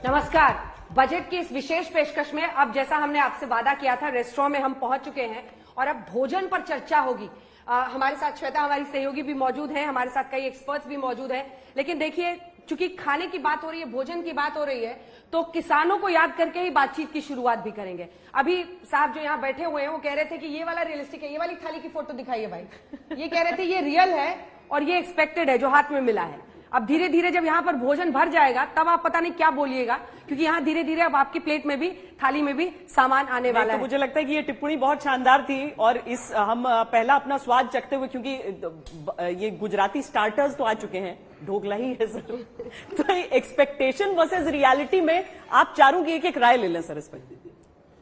नमस्कार। बजट की इस विशेष पेशकश में अब जैसा हमने आपसे वादा किया था, रेस्टोरेंट में हम पहुंच चुके हैं और अब भोजन पर चर्चा होगी। हमारे साथ श्वेता हमारी सहयोगी भी मौजूद हैं, हमारे साथ कई एक्सपर्ट्स भी मौजूद हैं। लेकिन देखिए, चूंकि खाने की बात हो रही है, भोजन की बात हो रही है, तो किसानों को याद करके ही बातचीत की शुरुआत भी करेंगे। अभी साहब जो यहाँ बैठे हुए हैं वो कह रहे थे कि ये वाला रियलिस्टिक है, ये वाली थाली की फोटो दिखाइए भाई। ये कह रहे थे ये रियल है और ये एक्सपेक्टेड है जो हाथ में मिला है। अब धीरे धीरे जब यहाँ पर भोजन भर जाएगा तब आप पता नहीं क्या बोलिएगा, क्योंकि यहाँ धीरे धीरे अब आपकी प्लेट में भी, थाली में भी सामान आने वाला है। मुझे लगता है कि ये टिप्पणी बहुत शानदार थी और इस हम पहला अपना स्वाद चखते हुए, क्योंकि ये गुजराती स्टार्टर्स तो आ चुके हैं, ढोकला ही है सर। तो एक्सपेक्टेशन वर्सेस रियलिटी में आप चारों की एक एक राय ले लें सर इस पर।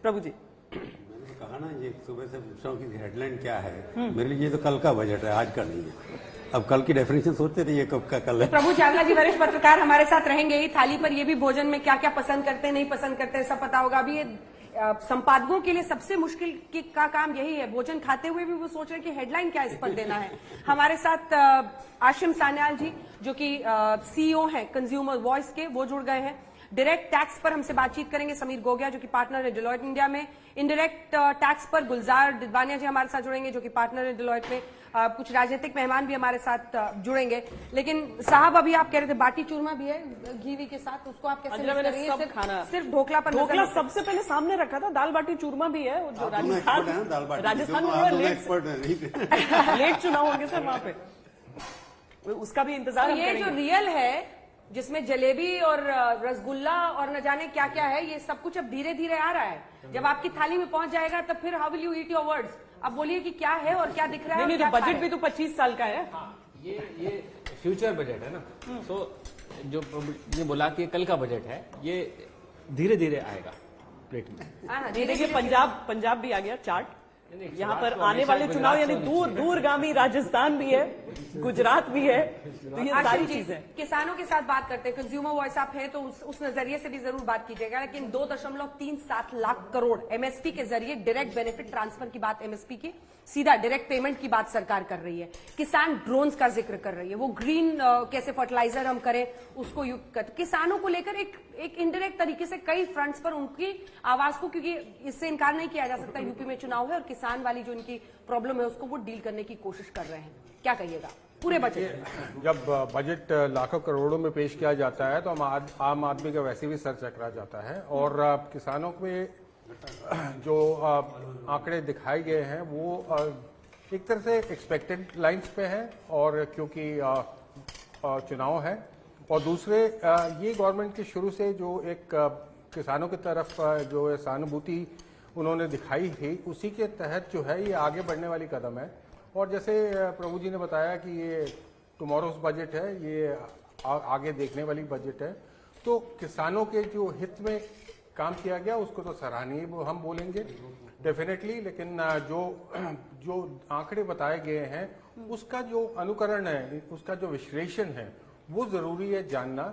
प्रभु जी, मैंने कहा ना, ये सुबह से पूछ रहा हूँ कि हेडलाइन क्या है। मेरे लिए ये तो कल का बजट है, आज का नहीं है। अब कल की डेफिनेशन सोचते थे, ये कब का कल है। प्रभु चावला जी वरिष्ठ पत्रकार हमारे साथ रहेंगे ही। थाली पर ये भी भोजन में क्या क्या पसंद करते हैं, नहीं पसंद करते हैं, सब पता होगा। अभी ये संपादकों के लिए सबसे मुश्किल का काम यही है, भोजन खाते हुए भी वो सोच रहे हैं कि हेडलाइन क्या इस पर देना है। हमारे साथ आशिम सान्याल जी जो कि CEO हैं कंज्यूमर वॉइस के, वो जुड़ गए हैं। डायरेक्ट टैक्स पर हमसे बातचीत करेंगे समीर गोगिया जो कि पार्टनर है डिलॉयट इंडिया में। इनडायरेक्ट टैक्स पर गुलजार दिदवानिया जी हमारे साथ जुड़ेंगे जो कि पार्टनर है डिलॉयट में। कुछ राजनीतिक मेहमान भी हमारे साथ जुड़ेंगे। लेकिन साहब, अभी आप कह रहे थे बाटी चूरमा भी है घी के साथ, उसको आप कैसे मिस कर रही हैं? सिर्फ ढोकला पर ढोकला सबसे पहले सामने रखा था, दाल बाटी चूरमा भी है। जो राजस्थान में लेट चुनाव होंगे सर वहां पे, उसका भी इंतजार। ये जो रियल है जिसमें जलेबी और रसगुल्ला और न जाने क्या क्या है, ये सब कुछ अब धीरे धीरे आ रहा है। जब आपकी थाली में पहुंच जाएगा तब फिर how will you eat your words. अब बोलिए कि क्या है और क्या दिख रहा है। नहीं, तो बजट भी तो 25 साल का है। हाँ, ये फ्यूचर बजट है ना। तो जो ये बोला कि कल का बजट है, ये धीरे धीरे आएगा प्लेट में। देखिए पंजाब भी आ गया चार्ट। यहाँ पर आने वाले चुनाव यानी दूरगामी राजस्थान भी है, गुजरात भी है, तो ये सारी चीजें। किसानों के साथ बात करते हैं, कंज्यूमर वॉइस आप है तो उस नजरिए से भी जरूर बात कीजिएगा। लेकिन 2.37 लाख करोड़ एमएसपी के जरिए डायरेक्ट बेनिफिट ट्रांसफर की बात, एमएसपी की सीधा डायरेक्ट पेमेंट की बात सरकार कर रही है। किसान ड्रोन्स का जिक्र कर रही है, वो ग्रीन कैसे फर्टिलाइजर हम करें उसको युक्त कर। किसानों को लेकर एक इनडायरेक्ट तरीके से कई फ्रंट्स पर उनकी आवाज को, क्योंकि इससे इनकार नहीं किया जा सकता, यूपी में चुनाव है और किसान वाली जो इनकी प्रॉब्लम है उसको वो डील करने की कोशिश कर रहे हैं। क्या कहिएगा पूरे बजट? जब बजट लाखों करोड़ों में पेश किया जाता है तो आम आदमी का वैसे भी सर चकरा जाता है। और किसानों के जो आंकड़े दिखाए गए हैं वो एक तरह से एक्सपेक्टेड लाइंस पे है, और क्योंकि चुनाव है, और दूसरे ये गवर्नमेंट की शुरू से जो एक किसानों की तरफ जो सहानुभूति उन्होंने दिखाई थी, उसी के तहत जो है ये आगे बढ़ने वाली कदम है। और जैसे प्रभु जी ने बताया कि ये टुमारोज बजट है, ये आगे देखने वाली बजट है, तो किसानों के जो हित में काम किया गया उसको तो सराहनीय हम बोलेंगे डेफिनेटली। लेकिन जो आंकड़े बताए गए हैं उसका जो अनुकरण है, उसका जो विश्लेषण है, वो जरूरी है जानना,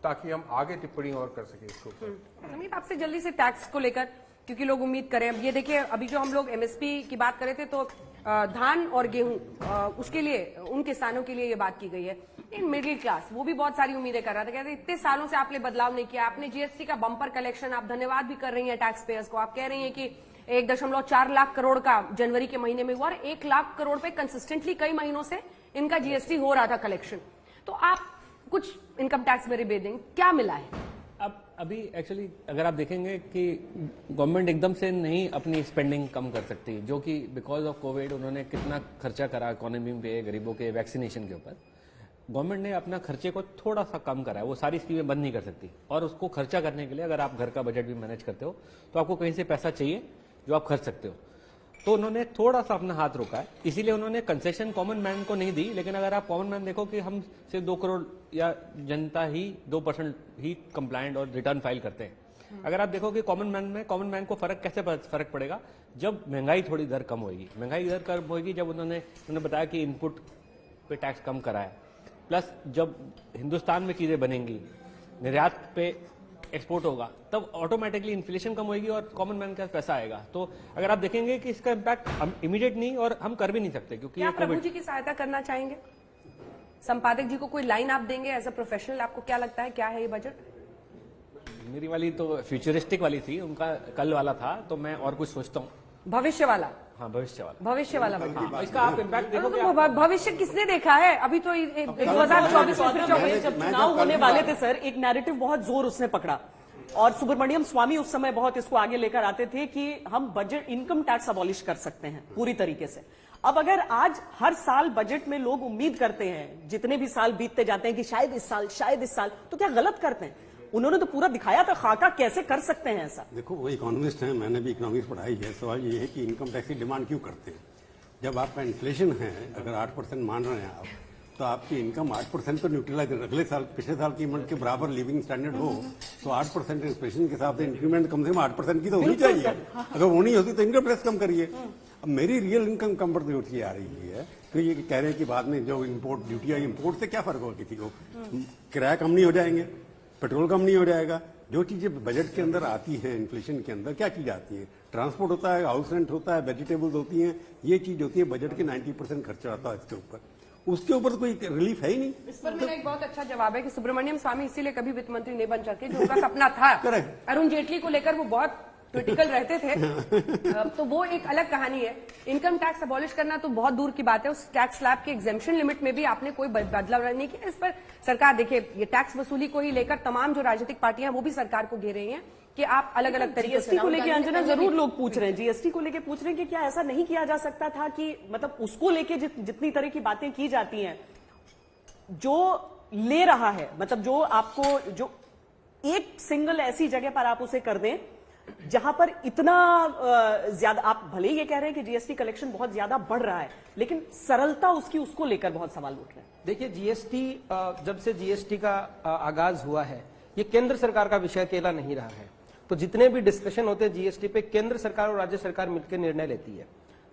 ताकि हम आगे टिप्पणी और कर सके इसको। अमित, आपसे जल्दी से टैक्स को लेकर, क्योंकि लोग उम्मीद करें। अब ये देखिए, अभी जो हम लोग एमएसपी की बात कर रहे थे तो धान और गेहूं उसके लिए, उन किसानों के लिए ये बात की गई है। इन मिडिल क्लास वो भी बहुत सारी उम्मीदें कर रहा था, कहते इतने सालों से आपने बदलाव नहीं किया, आपने जीएसटी का बम्पर कलेक्शन, आप धन्यवाद भी कर रही हैं टैक्स पेयर्स को। आप कह रही हैं कि 1.4 लाख करोड़ का जनवरी के महीने में हुआ और 1 लाख करोड़ पे कंसिस्टेंटली कई महीनों से इनका जीएसटी हो रहा था कलेक्शन। तो आप कुछ इनकम टैक्स में रिबेट देंगे, क्या मिला है? अब अभी एक्चुअली अगर आप देखेंगे कि गवर्नमेंट एकदम से नहीं अपनी स्पेंडिंग कम कर सकती, जो कि बिकॉज ऑफ कोविड उन्होंने कितना खर्चा करा इकोनॉमी पे, गरीबों के वैक्सीनेशन के ऊपर। गवर्नमेंट ने अपना खर्चे को थोड़ा सा कम करा है, वो सारी स्कीमें बंद नहीं कर सकती। और उसको खर्चा करने के लिए अगर आप घर का बजट भी मैनेज करते हो तो आपको कहीं से पैसा चाहिए जो आप खर्च सकते हो। तो उन्होंने थोड़ा सा अपना हाथ रोका है, इसीलिए उन्होंने कंसेशन कॉमन मैन को नहीं दी। लेकिन अगर आप कॉमन मैन देखो कि हम सिर्फ 2 करोड़ या जनता ही 2% ही कंप्लायंट और रिटर्न फाइल करते हैं। अगर आप देखो कि कॉमन मैन को फर्क पड़ेगा जब महंगाई थोड़ी दर कम होगी। महंगाई दर कम होगी जब उन्होंने बताया कि इनपुट पे टैक्स कम करा है, प्लस जब हिंदुस्तान में चीजें बनेंगी, निर्यात पे एक्सपोर्ट होगा, तब ऑटोमेटिकली इन्फ्लेशन कम होगी और कॉमन मैन का पैसा आएगा। तो अगर आप देखेंगे कि इसका इम्पैक्ट हम इमीडिएट नहीं और हम कर भी नहीं सकते, क्योंकि क्या प्रभु जी की सहायता करना चाहेंगे? संपादक जी को कोई लाइन आप देंगे एज अ प्रोफेशनल? आपको क्या लगता है क्या है ये बजट? मेरी वाली तो फ्यूचरिस्टिक वाली थी, उनका कल वाला था, तो मैं और कुछ सोचता हूँ। भविष्य वाला, हाँ, भविष्य वाला। भविष्य वाला बजट। हाँ, इसका आप इम्पैक्ट देखोगे। तो भविष्य किसने देखा है? अभी तो 2024 में जब चुनाव होने वाले थे सर, एक नैरेटिव बहुत जोर उसने पकड़ा और सुब्रमण्यम स्वामी उस समय बहुत इसको आगे लेकर आते थे कि हम बजट इनकम टैक्स अबॉलिश कर सकते हैं पूरी तरीके से। अब अगर आज हर साल बजट में लोग उम्मीद करते हैं, जितने भी साल बीतते जाते हैं कि शायद इस साल, तो क्या गलत करते हैं? उन्होंने तो पूरा दिखाया था खाका, कैसे कर सकते हैं ऐसा? देखो, वो इकोनॉमिस्ट हैं, मैंने भी इकोनॉमिक्स पढ़ाई है। सवाल ये है कि इनकम टैक्स की डिमांड क्यों करते हैं? जब आपका इन्फ्लेशन है, अगर 8% मान रहे हैं आप, तो आपकी इनकम 8% तो न्यूट्रलाइज, अगले साल पिछले साल की इनकम के बराबर लिविंग स्टैंडर्ड हो, तो 8% इन्फ्लेशन के हिसाब से इंक्रीमेंट कम से कम 8% की तो होनी चाहिए। अगर वो नहीं होती तो इनकम टैक्स कम करिए। अब मेरी रियल इनकम कम पर ड्यूटी आ रही है, तो ये कह रहे हैं कि बाद में जो इम्पोर्ट ड्यूटी आई, इम्पोर्ट से क्या फर्क होगा किसी को? किराया कम नहीं हो जाएंगे, पेट्रोल कम नहीं हो जाएगा। जो चीजें बजट के अंदर आती हैं, इन्फ्लेशन के अंदर क्या चीज आती है? ट्रांसपोर्ट होता है, हाउस रेंट होता है, वेजिटेबल्स होती हैं, ये चीज होती है। बजट के 90% खर्चा आता है इसके ऊपर, उसके ऊपर तो कोई रिलीफ है ही नहीं। इस पर मेरा एक बहुत अच्छा जवाब है कि सुब्रमण्यम स्वामी इसीलिए कभी वित्त मंत्री नहीं बन सके, जो उनका सपना था। अरुण जेटली को लेकर वो बहुत क्रिटिकल रहते थे, तो वो एक अलग कहानी है। इनकम टैक्स अबॉलिश करना तो बहुत दूर की बात है। उस टैक्स स्लैब के एग्जेम्पशन लिमिट में भी आपने कोई बदलाव नहीं किया। इस पर सरकार, देखिए, ये टैक्स वसूली को ही लेकर तमाम जो राजनीतिक पार्टियां वो भी सरकार को घेर रही हैं कि आप अलग अलग तरीके से। जीएसटी को लेकर अंजना जरूर लोग पूछ रहे हैं, जीएसटी को लेकर पूछ रहे हैं कि क्या ऐसा नहीं किया जा सकता था कि मतलब उसको लेके जितनी तरह की बातें की जाती हैं, जो ले रहा है, मतलब जो आपको, जो एक सिंगल ऐसी जगह पर आप उसे कर दें जहां पर इतना ज्यादा, आप भले ही ये कह रहे हैं कि जीएसटी कलेक्शन बहुत ज्यादा बढ़ रहा है, लेकिन सरलता उसकी, उसको लेकर बहुत सवाल उठ रहे हैं। देखिए, जीएसटी, जब से जीएसटी का आगाज हुआ है, ये केंद्र सरकार का विषय अकेला नहीं रहा है। तो जितने भी डिस्कशन होते हैं जीएसटी पे, केंद्र सरकार और राज्य सरकार मिलकर निर्णय लेती है।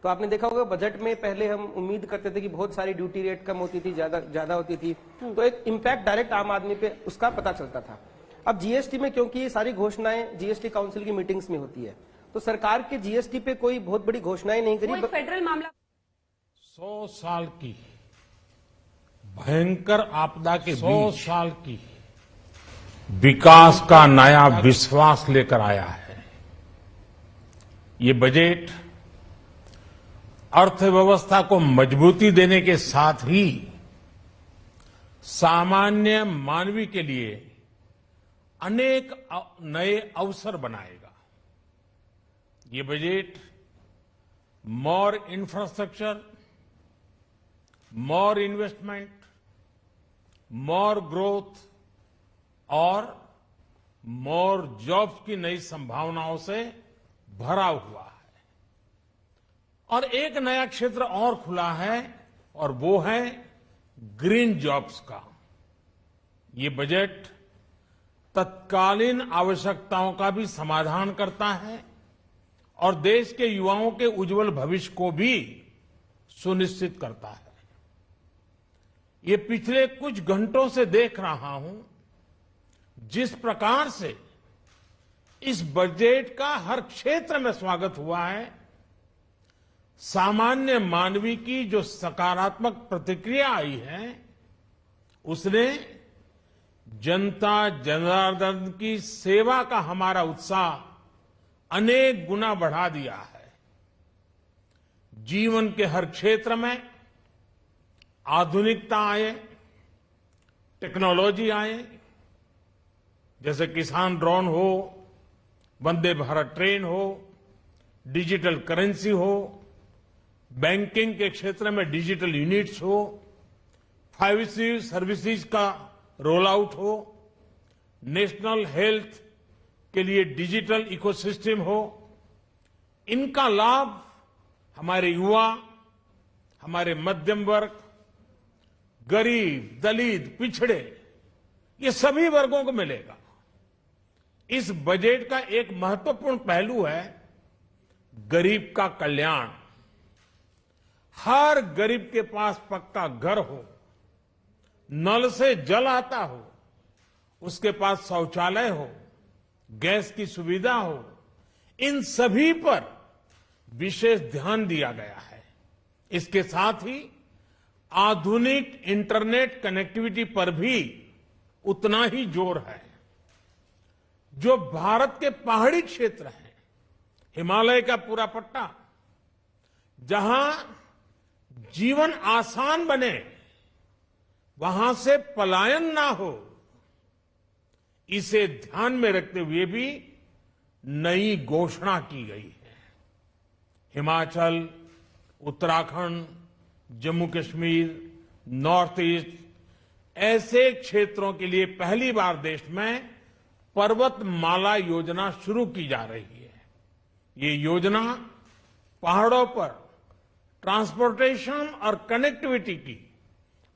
तो आपने देखा होगा बजट में पहले हम उम्मीद करते थे कि बहुत सारी ड्यूटी रेट कम होती थी, ज्यादा होती थी, तो एक इम्पैक्ट डायरेक्ट आम आदमी पे उसका पता चलता था। अब जीएसटी में क्योंकि ये सारी घोषणाएं जीएसटी काउंसिल की मीटिंग्स में होती है, तो सरकार के जीएसटी पे कोई बहुत बड़ी घोषणाएं नहीं करी। फेडरल मामला 100 साल की भयंकर आपदा के 100 साल की विकास का नया विश्वास लेकर आया है। ये बजट अर्थव्यवस्था को मजबूती देने के साथ ही सामान्य मानवी के लिए अनेक नए अवसर बनाएगा। ये बजट मोर इंफ्रास्ट्रक्चर, मोर इन्वेस्टमेंट, मोर ग्रोथ और मोर जॉब्स की नई संभावनाओं से भरा हुआ है। और एक नया क्षेत्र और खुला है, और वो है ग्रीन जॉब्स का। ये बजट तत्कालीन आवश्यकताओं का भी समाधान करता है और देश के युवाओं के उज्जवल भविष्य को भी सुनिश्चित करता है। ये पिछले कुछ घंटों से देख रहा हूं, जिस प्रकार से इस बजट का हर क्षेत्र में स्वागत हुआ है, सामान्य मानवी की जो सकारात्मक प्रतिक्रिया आई है, उसने जनता जनार्दन की सेवा का हमारा उत्साह अनेक गुना बढ़ा दिया है। जीवन के हर क्षेत्र में आधुनिकता आए, टेक्नोलॉजी आए, जैसे किसान ड्रोन हो, वंदे भारत ट्रेन हो, डिजिटल करेंसी हो, बैंकिंग के क्षेत्र में डिजिटल यूनिट्स हो, 5G सर्विसेज का रोल आउट हो, नेशनल हेल्थ के लिए डिजिटल इकोसिस्टम हो। इनका लाभ हमारे युवा, हमारे मध्यम वर्ग, गरीब, दलित, पिछड़े, ये सभी वर्गों को मिलेगा। इस बजट का एक महत्वपूर्ण पहलू है गरीब का कल्याण। हर गरीब के पास पक्का घर हो, नल से जल आता हो, उसके पास शौचालय हो, गैस की सुविधा हो, इन सभी पर विशेष ध्यान दिया गया है। इसके साथ ही आधुनिक इंटरनेट कनेक्टिविटी पर भी उतना ही जोर है। जो भारत के पहाड़ी क्षेत्र हैं, हिमालय का पूरा पट्टा, जहां जीवन आसान बने, वहां से पलायन ना हो, इसे ध्यान में रखते हुए भी नई घोषणा की गई है। हिमाचल, उत्तराखंड, जम्मू कश्मीर, नॉर्थ ईस्ट ऐसे क्षेत्रों के लिए पहली बार देश में पर्वतमाला योजना शुरू की जा रही है। ये योजना पहाड़ों पर ट्रांसपोर्टेशन और कनेक्टिविटी की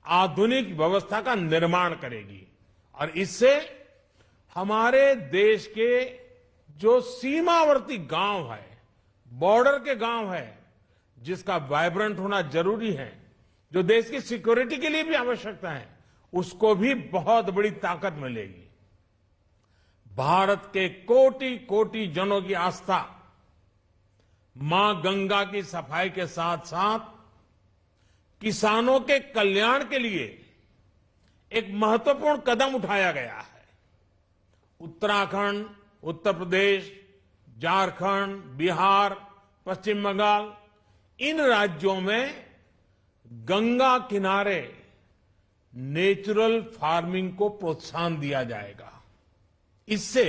आधुनिक व्यवस्था का निर्माण करेगी और इससे हमारे देश के जो सीमावर्ती गांव है, बॉर्डर के गांव है, जिसका वाइब्रेंट होना जरूरी है, जो देश की सिक्योरिटी के लिए भी आवश्यकता है, उसको भी बहुत बड़ी ताकत मिलेगी। भारत के कोटि कोटि जनों की आस्था मां गंगा की सफाई के साथ साथ किसानों के कल्याण के लिए एक महत्वपूर्ण कदम उठाया गया है। उत्तराखंड, उत्तर प्रदेश, झारखंड, बिहार, पश्चिम बंगाल, इन राज्यों में गंगा किनारे नेचुरल फार्मिंग को प्रोत्साहन दिया जाएगा। इससे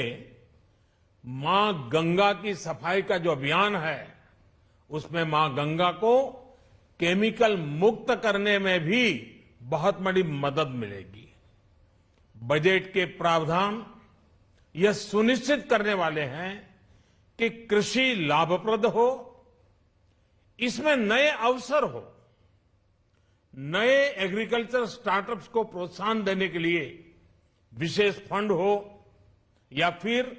मां गंगा की सफाई का जो अभियान है, उसमें मां गंगा को केमिकल मुक्त करने में भी बहुत बड़ी मदद मिलेगी। बजट के प्रावधान यह सुनिश्चित करने वाले हैं कि कृषि लाभप्रद हो, इसमें नए अवसर हो, नए एग्रीकल्चर स्टार्टअप्स को प्रोत्साहन देने के लिए विशेष फंड हो या फिर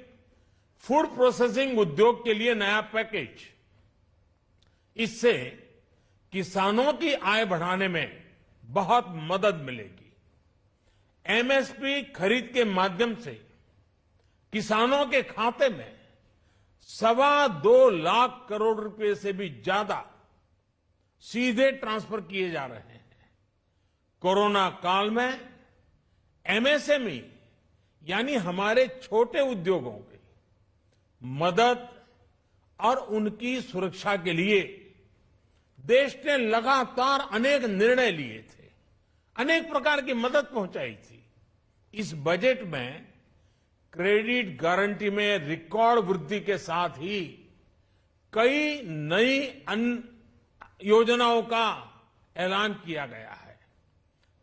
फूड प्रोसेसिंग उद्योग के लिए नया पैकेज। इससे किसानों की आय बढ़ाने में बहुत मदद मिलेगी। एमएसपी खरीद के माध्यम से किसानों के खाते में 2.25 लाख करोड़ रुपए से भी ज्यादा सीधे ट्रांसफर किए जा रहे हैं। कोरोना काल में एमएसएमई यानी हमारे छोटे उद्योगों की मदद और उनकी सुरक्षा के लिए देश ने लगातार अनेक निर्णय लिए थे, अनेक प्रकार की मदद पहुंचाई थी। इस बजट में क्रेडिट गारंटी में रिकॉर्ड वृद्धि के साथ ही कई नई योजनाओं का ऐलान किया गया है।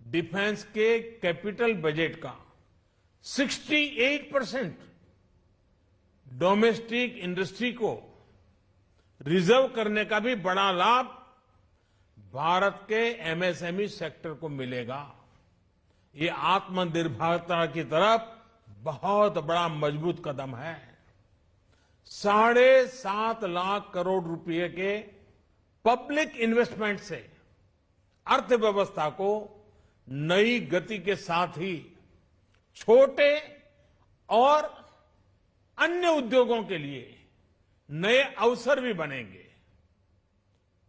डिफेंस के कैपिटल बजट का 68% डोमेस्टिक इंडस्ट्री को रिजर्व करने का भी बड़ा लाभ भारत के एमएसएमई सेक्टर को मिलेगा। ये आत्मनिर्भरता की तरफ बहुत बड़ा मजबूत कदम है। 7.5 लाख करोड़ रुपए के पब्लिक इन्वेस्टमेंट से अर्थव्यवस्था को नई गति के साथ ही छोटे और अन्य उद्योगों के लिए नए अवसर भी बनेंगे।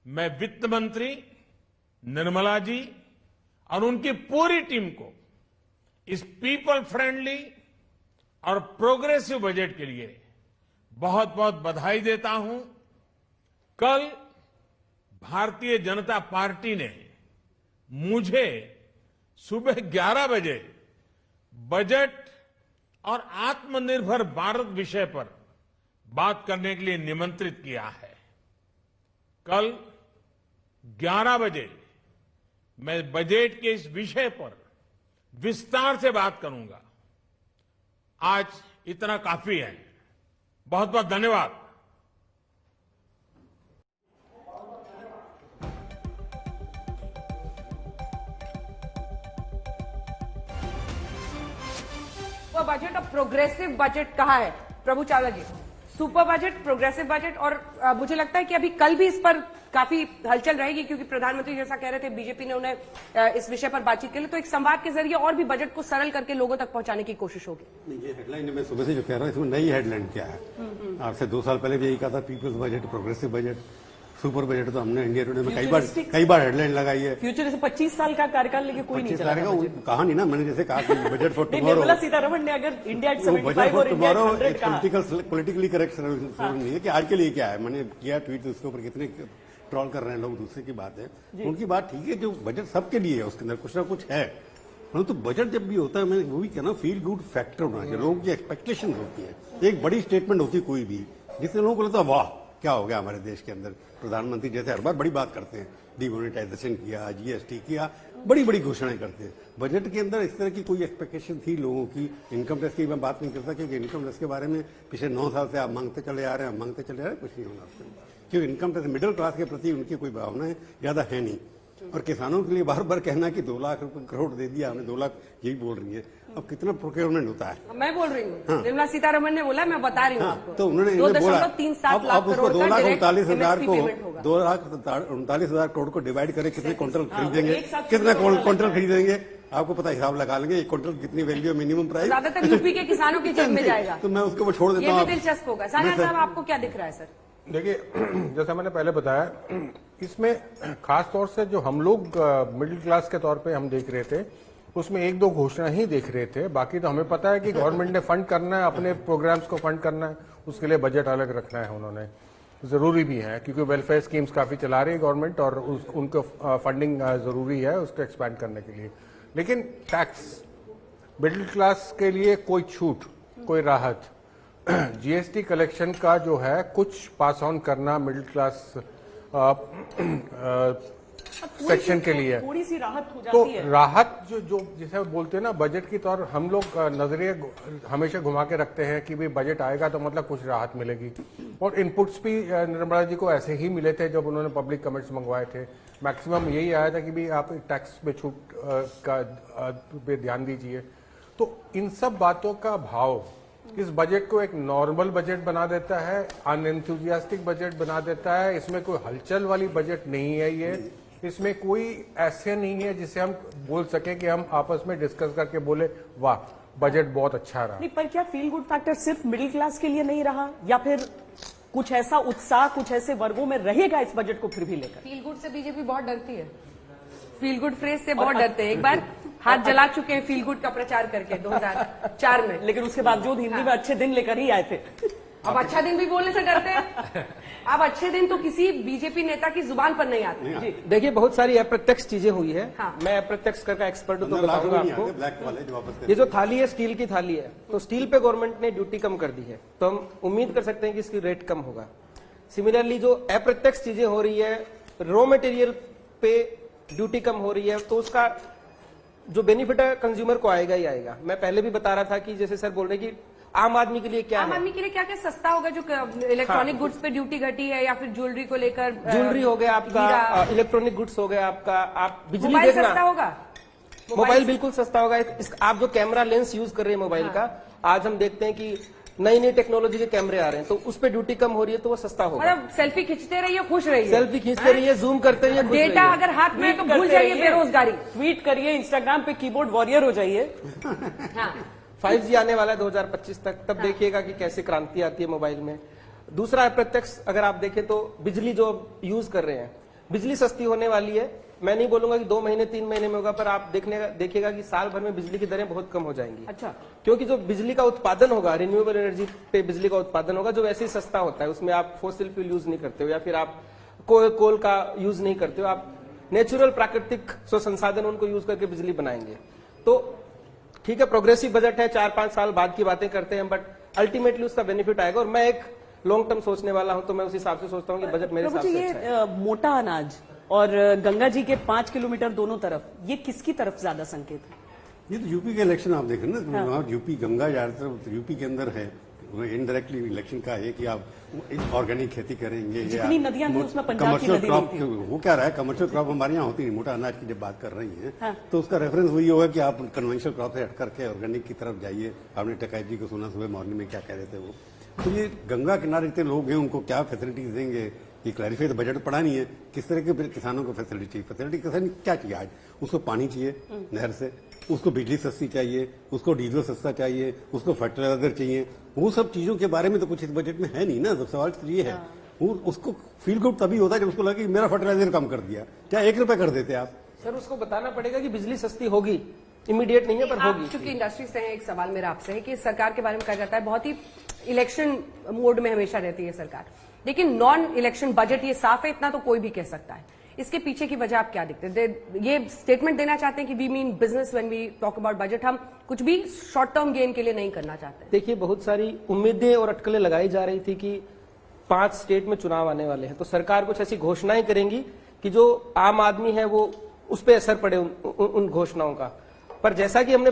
मैं वित्त मंत्री निर्मला जी और उनकी पूरी टीम को इस पीपल फ्रेंडली और प्रोग्रेसिव बजट के लिए बहुत बहुत बधाई देता हूं। कल भारतीय जनता पार्टी ने मुझे सुबह 11 बजे बजट और आत्मनिर्भर भारत विषय पर बात करने के लिए निमंत्रित किया है। कल 11 बजे मैं बजट के इस विषय पर विस्तार से बात करूंगा। आज इतना काफी है। बहुत बहुत धन्यवाद। सुपर बजट और प्रोग्रेसिव बजट कहा है प्रभु चावला जी। सुपर बजट, प्रोग्रेसिव बजट, और मुझे लगता है कि अभी कल भी इस पर काफी हलचल रहेगी, क्योंकि प्रधानमंत्री जैसा कह रहे थे बीजेपी ने उन्हें इस विषय पर बातचीत के लिए, तो एक संवाद के जरिए और भी बजट को सरल करके लोगों तक पहुंचाने की कोशिश होगी। ये हेडलाइन मैं सुबह से जो कह रहा हूँ, इसमें नई हेडलाइन क्या है? आज से 2 साल पहले भी यही कहा था, people's budget, progressive budget. Super budget तो हमने इंडिया टुडे में कई बार हेडलाइन लगाई है। फ्यूचर से 25 साल का कार्यकाल लेके कोई नहीं 25 चला साल का कहा नहीं ना मैंने, जैसे कहा कि budget for tomorrow. Nirmala Sitharaman ने अगर इंडिया एट बजट 75 फॉर और इंडिया एट टुमारो 100 कहा। पॉलिटिकली करेक्ट नहीं है कि आज के लिए क्या है। मैंने किया ट्वीट, उसके ऊपर कितने ट्रॉल कर रहे हैं लोग, दूसरे की बात है। उनकी बात ठीक है, जो बजट सबके लिए है उसके अंदर कुछ ना कुछ है। परंतु बजट जब भी होता है, मैं वो भी कहना फील गुड फैक्टर होना चाहिए। लोगों की एक्सपेक्टेशन होती है, एक बड़ी स्टेटमेंट होती है कोई भी, जिससे लोगों को लगता है वाह क्या हो गया हमारे देश के अंदर। प्रधानमंत्री जैसे हर बार बड़ी बात करते हैं, डिमोनेटाइजेशन किया, जीएसटी किया, बड़ी बड़ी घोषणाएं करते हैं। बजट के अंदर इस तरह की कोई एक्सपेक्टेशन थी लोगों की। इनकम टैक्स की मैं बात नहीं करता, क्योंकि इनकम टैक्स के बारे में पिछले 9 साल से आप मांगते चले आ रहे हैं, मांगते चले आ रहे हैं, कुछ नहीं होना उसके, क्योंकि इनकम टैक्स मिडिल क्लास के प्रति उनकी कोई भावनाएं ज्यादा है नहीं। और किसानों के लिए बार बार कहना कि 2 लाख करोड़ दे दिया हमने, 2 लाख यही बोल रही है। अब कितना प्रोक्योरमेंट होता है, मैं बोल रही हूँ, निर्मला सीतारमण ने बोला, मैं बता रही हूँ आपको। तो उन्होंने बोला 2.37 लाख करोड़ का 2,39,000 को 2,39,000 करोड़ को डिवाइड करें, कितने क्विंटल खरीदेंगे, कितना क्विंटल खरीदेंगे, आपको पता हिसाब लगा लेंगे। एक क्विंटल कितनी वैल्यू, मिनिमम प्राइस ज्यादातर यूपी के किसानों की जेब में जाएगा। तो मैं उसके ऊपर छोड़ देता हूँ। ये भी दिलचस्प होगा। सानिया साहब, आपको क्या दिख रहा है सर? देखिए, जैसा मैंने पहले बताया, इसमें खास तौर से जो हम लोग मिडिल क्लास के तौर पे हम देख रहे थे, उसमें 1-2 घोषणा ही देख रहे थे। बाकी तो हमें पता है कि गवर्नमेंट ने फंड करना है, अपने प्रोग्राम्स को फंड करना है, उसके लिए बजट अलग रखना है उन्होंने, जरूरी भी है, क्योंकि वेलफेयर स्कीम्स काफी चला रही है गवर्नमेंट, और उनको फंडिंग जरूरी है उसको एक्सपैंड करने के लिए। लेकिन टैक्स, मिडिल क्लास के लिए कोई छूट, कोई राहत, जीएसटी कलेक्शन का जो है कुछ पास ऑन करना मिडिल क्लास सेक्शन के लिए, थोड़ी सी राहत हो तो जाती है। राहत जो जिसे बोलते हैं ना बजट की तौर, हम लोग नजरिए हमेशा घुमा के रखते हैं कि भाई बजट आएगा तो मतलब कुछ राहत मिलेगी। और इनपुट्स भी निर्मला जी को ऐसे ही मिले थे जब उन्होंने पब्लिक कमेंट्स मंगवाए थे। मैक्सिमम यही आया था कि भाई आप टैक्स में छूट का पे ध्यान दीजिए। तो इन सब बातों का भाव इस बजट को एक नॉर्मल बजट बना देता है, अनएंथुजियास्टिक बजट बना देता है। इसमें कोई हलचल वाली बजट नहीं है ये, इसमें कोई ऐसे नहीं है जिसे हम बोल सके कि हम आपस में डिस्कस करके बोले वाह बजट बहुत अच्छा रहा। नहीं, पर क्या फील गुड फैक्टर सिर्फ मिडिल क्लास के लिए नहीं रहा, या फिर कुछ ऐसा उत्साह कुछ ऐसे वर्गों में रहेगा इस बजट को फिर भी लेकर? फील गुड से बीजेपी बहुत डरती है, फील गुड फ्रेज से बहुत डरते हैं। एक बार हाथ जला चुके हैं फील गुड का प्रचार करके 2004 में, लेकिन उसके बावजूद हिंदी में अच्छे दिन लेकर ही आए थे। अब अच्छा दिन भी बोलने से डरते हैं। अब अच्छे दिन तो किसी बीजेपी नेता की जुबान पर नहीं आते। देखिए, बहुत सारी अप्रत्यक्ष चीजें हुई है। हाँ। मैं अप्रत्यक्ष का एक्सपर्ट हूं तो बताऊंगा आपको। ब्लैक वाले जो वापस ये जो थाली है, स्टील की थाली है, तो स्टील पे गवर्नमेंट ने ड्यूटी कम कर दी है, तो हम उम्मीद कर सकते हैं कि इसकी रेट कम होगा। सिमिलरली जो अप्रत्यक्ष चीजें हो रही है, रॉ मटेरियल पे ड्यूटी कम हो रही है, तो उसका जो बेनिफिट है कंज्यूमर को आएगा ही आएगा। मैं पहले भी बता रहा था कि जैसे सर बोल रहे कि आम आदमी के लिए क्या है, आम आदमी के लिए क्या क्या सस्ता होगा, जो इलेक्ट्रॉनिक गुड्स पे ड्यूटी घटी है, या फिर ज्वेलरी को लेकर, ज्वेलरी हो गया आपका, इलेक्ट्रॉनिक गुड्स हो गया आपका, आप बिजली मोबाइल देखना, सस्ता होगा, मोबाइल बिल्कुल सस्ता होगा। आप जो कैमरा लेंस यूज कर रहे हैं मोबाइल का, आज हम देखते हैं कि नई नई टेक्नोलॉजी के कैमरे आ रहे हैं, तो उस पर ड्यूटी कम हो रही है, तो वो सस्ता होगा। मतलब सेल्फी खींचते रहिए, खुश रहिए, सेल्फी खींचते रहिए, जूम करते रहिए, खुश डेटा रहिए। अगर हाथ में है तो भूल जाइए बेरोजगारी। ट्वीट करिए, इंस्टाग्राम पे कीबोर्ड वॉरियर हो जाइए। हाँ। 5G आने वाला है 2025 तक, तब देखिएगा कि कैसे क्रांति आती है मोबाइल में। दूसरा अप्रत्यक्ष अगर आप देखें तो बिजली जो यूज कर रहे हैं, बिजली सस्ती होने वाली है। मैं नहीं बोलूंगा कि 2 महीने 3 महीने में होगा, पर आप देखिएगा कि साल भर में बिजली की दरें बहुत कम हो जाएंगी। अच्छा, क्योंकि जो बिजली का उत्पादन होगा, रिन्यूएबल एनर्जी पे बिजली का उत्पादन होगा, जो वैसे ही सस्ता होता है, उसमें आप फोसिल फ्यूल यूज नहीं करते हो, या फिर आप कोल का यूज नहीं करते हो, आप नेचुरल प्राकृतिक संसाधन उनको यूज करके बिजली बनाएंगे। तो ठीक है, प्रोग्रेसिव बजट है, 4-5 साल बाद की बातें करते हैं, बट अल्टीमेटली उसका बेनिफिट आएगा। और मैं एक लॉन्ग टर्म सोचने वाला हूं, तो मैं उस हिसाब से सोचता हूं कि बजट मेरे हिसाब से अच्छा है। ये मोटा अनाज और गंगा जी के 5 किलोमीटर दोनों तरफ, ये किसकी तरफ ज्यादा संकेत है? ये तो यूपी के इलेक्शन आप देखें ना, हाँ। यूपी गंगा ज्यादातर यूपी के अंदर है, इनडायरेक्टली इलेक्शन का है कि आप ऑर्गेनिक खेती करेंगे, जितनी नदियां थी उसमें पंजाब की कमर्शियल नदी क्रॉप नहीं थी। वो क्या रहा है, कमर्शियल क्रॉप हमारे यहाँ होती नहीं। मोटा अनाज की जब बात कर रही है, हाँ। तो उसका रेफरेंस वही होगा कि आप कन्वेंशनल क्रॉप से हट करके ऑर्गेनिक की तरफ जाइए। आपने टकाई जी को सुना सुबह मॉर्निंग में क्या कह रहे थे वो। तो ये गंगा किनारे जितने लोग हैं उनको क्या फैसिलिटीज देंगे, ये क्लैरिफाई तो बजट पड़ा नहीं है। किस तरह के किसानों को फैसिलिटी क्या चाहिए आज? उसको पानी चाहिए नहर से, उसको बिजली सस्ती चाहिए, उसको डीजल सस्ता चाहिए, उसको फर्टिलाइजर चाहिए। वो सब चीजों के बारे में तो कुछ इस बजट में है नहीं ना। तो सवाल तो ये है, उसको फील गुड तभी होता है जब उसको लगे कि मेरा फर्टिलाइजर कम कर दिया, चाहे 1 रुपए कर देते आप। सर उसको बताना पड़ेगा कि बिजली सस्ती होगी, इमीडिएट नहीं है पर आप होगी। चूंकि इंडस्ट्री से हैं, एक सवाल मेरा आपसे है कि सरकार के बारे में कहा जाता है बहुत ही इलेक्शन मोड में हमेशा रहती है सरकार, लेकिन नॉन इलेक्शन बजट ये साफ है, इतना तो कोई भी कह सकता है। इसके पीछे की वजह आप क्या देखते हैं? ये स्टेटमेंट देना चाहते हैं कि we mean business when we talk about budget, हम कुछ भी शॉर्ट टर्म गेन के लिए नहीं करना चाहते। देखिए बहुत सारी उम्मीदें और अटकलें लगाई जा रही थी कि 5 स्टेट में चुनाव आने वाले हैं, तो सरकार कुछ ऐसी घोषणाएं करेंगी कि जो आम आदमी है वो उस पर असर पड़े उन घोषणाओं का। पर जैसा कि हमने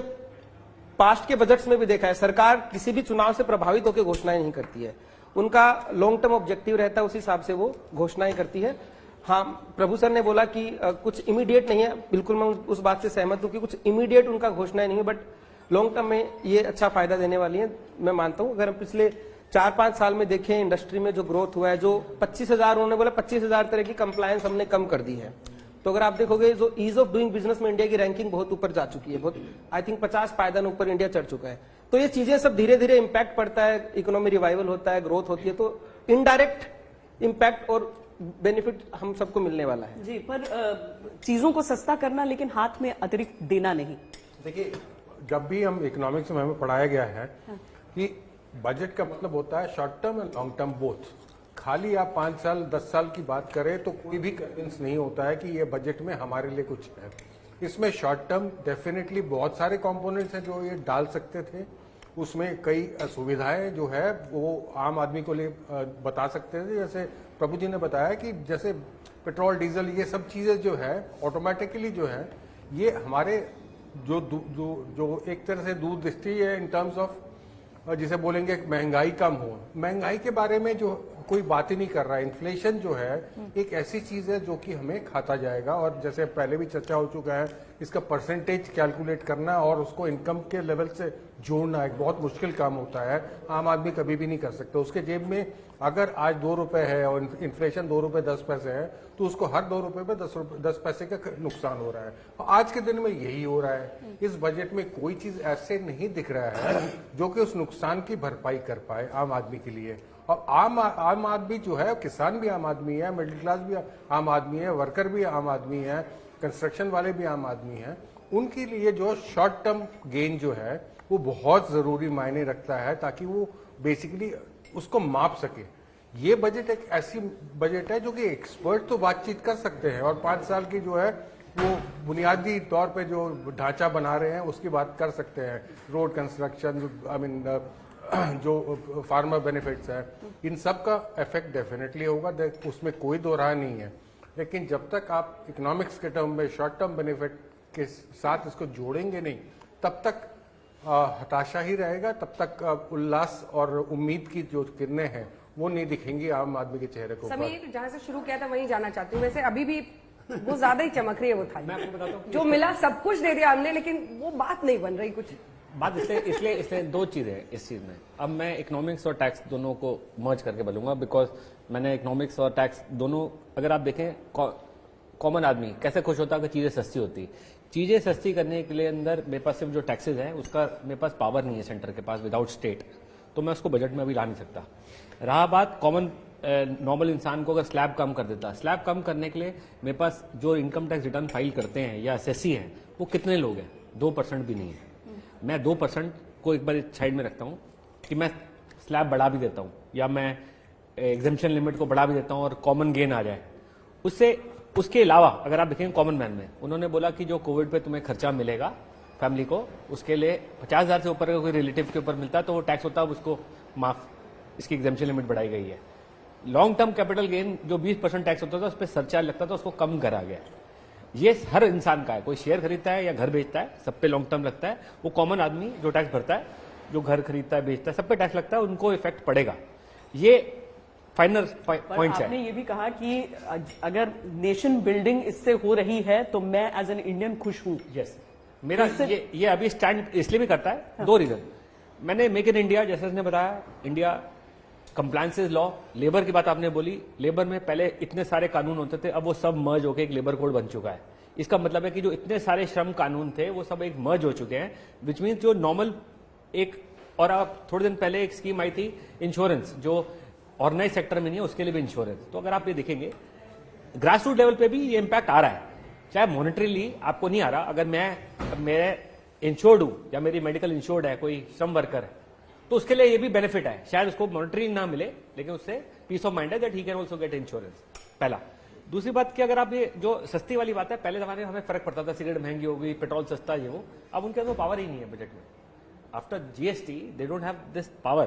पास्ट के बजट्स में भी देखा है, सरकार किसी भी चुनाव से प्रभावित होकर घोषणाएं नहीं करती है, उनका लॉन्ग टर्म ऑब्जेक्टिव रहता है, उस हिसाब से वो घोषणाएं करती है। हाँ, प्रभु सर ने बोला कि कुछ इमीडिएट नहीं है, बिल्कुल मैं उस बात से सहमत हूं कि कुछ इमीडिएट उनका घोषणाएं नहीं है, बट लॉन्ग टर्म में ये अच्छा फायदा देने वाली है, मैं मानता हूं। अगर हम पिछले 4-5 साल में देखें इंडस्ट्री में जो ग्रोथ हुआ है, जो 25,000 उन्होंने बोला 25,000 तरह की कंप्लायंस हमने कम कर दी है, तो अगर आप देखोगे जो ईज ऑफ डूइंग बिजनेस में इंडिया की रैंकिंग बहुत ऊपर जा चुकी है, बहुत आई थिंक 50 पायदान ऊपर इंडिया चढ़ चुका है। तो ये चीजें सब धीरे धीरे इंपैक्ट पड़ता है, इकोनॉमी रिवाइवल होता है, ग्रोथ होती है, तो इनडायरेक्ट इंपैक्ट और बेनिफिट हम सबको मिलने वाला है। जी, पर चीजों को सस्ता करना लेकिन हाथ में अतिरिक्त देना नहीं। देखिए, जब भी हम इकोनॉमिक्स में हमें पढ़ाया गया है कि बजट का मतलब होता है short term and long term both. खाली आप 5 साल 10 साल की बात करें तो कोई भी कन्विंस नहीं होता है कि ये बजट में हमारे लिए कुछ है। इसमें शॉर्ट टर्म डेफिनेटली बहुत सारे कंपोनेंट्स हैं जो ये डाल सकते थे, उसमें कई सुविधाएं जो है वो आम आदमी को लिए बता सकते थे। जैसे प्रभु जी ने बताया कि जैसे पेट्रोल डीजल ये सब चीजें जो है ऑटोमेटिकली जो है ये हमारे जो एक तरह से दूरदृष्टि है इन टर्म्स ऑफ जिसे बोलेंगे महंगाई कम हो। महंगाई के बारे में जो कोई बात ही नहीं कर रहा है। इन्फ्लेशन जो है एक ऐसी चीज है जो कि हमें खाता जाएगा, और जैसे पहले भी चर्चा हो चुका है, इसका परसेंटेज कैलकुलेट करना और उसको इनकम के लेवल से जोड़ना एक बहुत मुश्किल काम होता है, आम आदमी कभी भी नहीं कर सकता। उसके जेब में अगर आज 2 रुपए है और इन्फ्लेशन 2 रुपए 10 पैसे है तो उसको हर 2 रुपए पे 10 पैसे का नुकसान हो रहा है। आज के दिन में यही हो रहा है। इस बजट में कोई चीज ऐसे नहीं दिख रहा है जो कि उस नुकसान की भरपाई कर पाए आम आदमी के लिए। और आम आदमी जो है, किसान भी आम आदमी है, मिडिल क्लास भी आम आदमी है, वर्कर भी आम आदमी है, कंस्ट्रक्शन वाले भी आम आदमी हैं, उनके लिए जो शॉर्ट टर्म गेन जो है वो बहुत जरूरी मायने रखता है ताकि वो बेसिकली उसको माप सके। ये बजट एक ऐसी बजट है जो कि एक्सपर्ट तो बातचीत कर सकते हैं और 5 साल की जो है वो बुनियादी तौर पे जो ढांचा बना रहे हैं उसकी बात कर सकते हैं। रोड कंस्ट्रक्शन, आई मीन जो फार्मर बेनिफिट्स है, इन सब का इफेक्ट डेफिनेटली होगा, उसमें कोई दो राय नहीं है। लेकिन जब तक आप इकोनॉमिक्स के टर्म में शॉर्ट टर्म बेनिफिट के साथ इसको जोड़ेंगे नहीं, तब तक हताशा ही रहेगा, तब तक उल्लास और उम्मीद की जो किरणें हैं वो नहीं दिखेंगी आम आदमी के चेहरे को। समीर, जहां से शुरू किया था वहीं जाना चाहती हूँ। वैसे अभी भी वो ज्यादा ही चमक रही है वो थाली। मैं आपको बताता हूँ जो मिला सब कुछ दे दिया हमने, लेकिन वो बात नहीं बन रही कुछ। बात इसलिए 2 चीजें हैं इस चीज में। अब मैं इकोनॉमिक्स और टैक्स दोनों को मर्ज करके बोलूंगा, बिकॉज मैंने इकोनॉमिक्स और टैक्स दोनों, अगर आप देखें कॉमन आदमी कैसे खुश होता है कि चीजें सस्ती होती। चीजें सस्ती करने के लिए अंदर मेरे पास सिर्फ जो टैक्सेस हैं उसका मेरे पास पावर नहीं है सेंटर के पास विदाउट स्टेट, तो मैं उसको बजट में अभी ला नहीं सकता। रहा बात कॉमन नॉर्मल इंसान को अगर स्लैब कम कर देता, स्लैब कम करने के लिए मेरे पास जो इनकम टैक्स रिटर्न फाइल करते हैं या एसएससी हैं वो कितने लोग हैं? 2% भी नहीं है। मैं 2% को एक बार साइड में रखता हूं कि मैं स्लैब बढ़ा भी देता हूं या मैं एग्जेम्पशन लिमिट को बढ़ा भी देता हूं और कॉमन गेन आ जाए उससे। उसके अलावा अगर आप देखेंगे कॉमन मैन में उन्होंने बोला कि जो कोविड पे तुम्हें खर्चा मिलेगा फैमिली को, उसके लिए 50,000 से ऊपर अगर कोई रिलेटिव के ऊपर मिलता है तो वो टैक्स होता है, उसको माफ, इसकी एग्जेम्पशन लिमिट बढ़ाई गई है। लॉन्ग टर्म कैपिटल गेन जो 20% टैक्स होता था उस पर सरचार्ज लगता था, उसको कम करा गया। ये हर इंसान का है, कोई शेयर खरीदता है या घर बेचता है सब पे लॉन्ग टर्म लगता है। वो कॉमन आदमी जो टैक्स भरता है, जो घर खरीदता है बेचता है, सब पे टैक्स लगता है, उनको इफेक्ट पड़ेगा। ये फाइनल पॉइंट है। आपने ये भी कहा कि अगर नेशन बिल्डिंग इससे हो रही है तो मैं एज एन इंडियन खुश हूं। यस, मेरा ये अभी स्टैंड इसलिए भी करता है। हाँ। 2 रीजन। मैंने मेक इन इंडिया, जैसे उसने बताया, इंडिया कंप्लायंसेस लॉ, लेबर की बात आपने बोली, लेबर में पहले इतने सारे कानून होते थे, अब वो सब मर्ज होकर एक लेबर कोड बन चुका है। इसका मतलब है कि जो इतने सारे श्रम कानून थे वो सब एक मर्ज हो चुके हैं, विच मीन्स जो नॉर्मल एक, और आप थोड़े दिन पहले एक स्कीम आई थी इंश्योरेंस, जो और नए सेक्टर में नहीं है उसके लिए भी इंश्योरेंस। तो अगर आप ये देखेंगे ग्रास रूट लेवल पे भी ये इंपैक्ट आ रहा है, चाहे मॉनिटरीली आपको नहीं आ रहा। अगर मैं इंश्योर्ड हूं या मेरी मेडिकल इंश्योर्ड है, कोई श्रम वर्कर है, तो उसके लिए ये भी बेनिफिट है। शायद उसको मॉनिटरिंग ना मिले लेकिन उससे पीस ऑफ माइंड है that he can also get insurance. पहला। दूसरी बात कि अगर आप ये जो सस्ती वाली बात है, पहले जमाने में हमें फर्क पड़ता था, सिगरेट महंगी हो गई, पेट्रोल सस्ता, ये वो, अब उनके अंदर पावर ही नहीं है बजट में। After GST they don't have this power,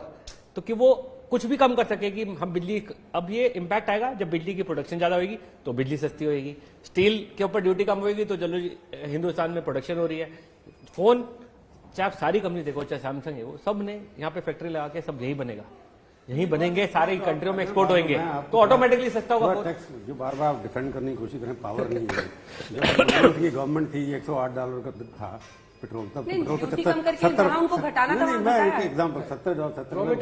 तो कि वो कुछ भी कम कर सके कि हम बिजली, अब ये इंपैक्ट आएगा जब बिजली की प्रोडक्शन ज्यादा होगी तो बिजली सस्ती होगी, स्टील के ऊपर ड्यूटी कम होगी तो चलो हिंदुस्तान में प्रोडक्शन हो रही है। फोन चाहे आप सारी कंपनी देखो, चाहे सैमसंग है, वो सब ने यहाँ पे फैक्ट्री लगा के सब यही बनेगा, यही बनेंगे, सारे कंट्रियों में एक्सपोर्ट होंगे, तो ऑटोमेटिकली सस्ता होगा। टैक्स जो बार बार आप डिफेंड करने की कोशिश करें, पावर नहीं है। जब की गवर्नमेंट थी $108 का था पेट्रोल, तब पेट्रोल मैं एग्जाम्पल $70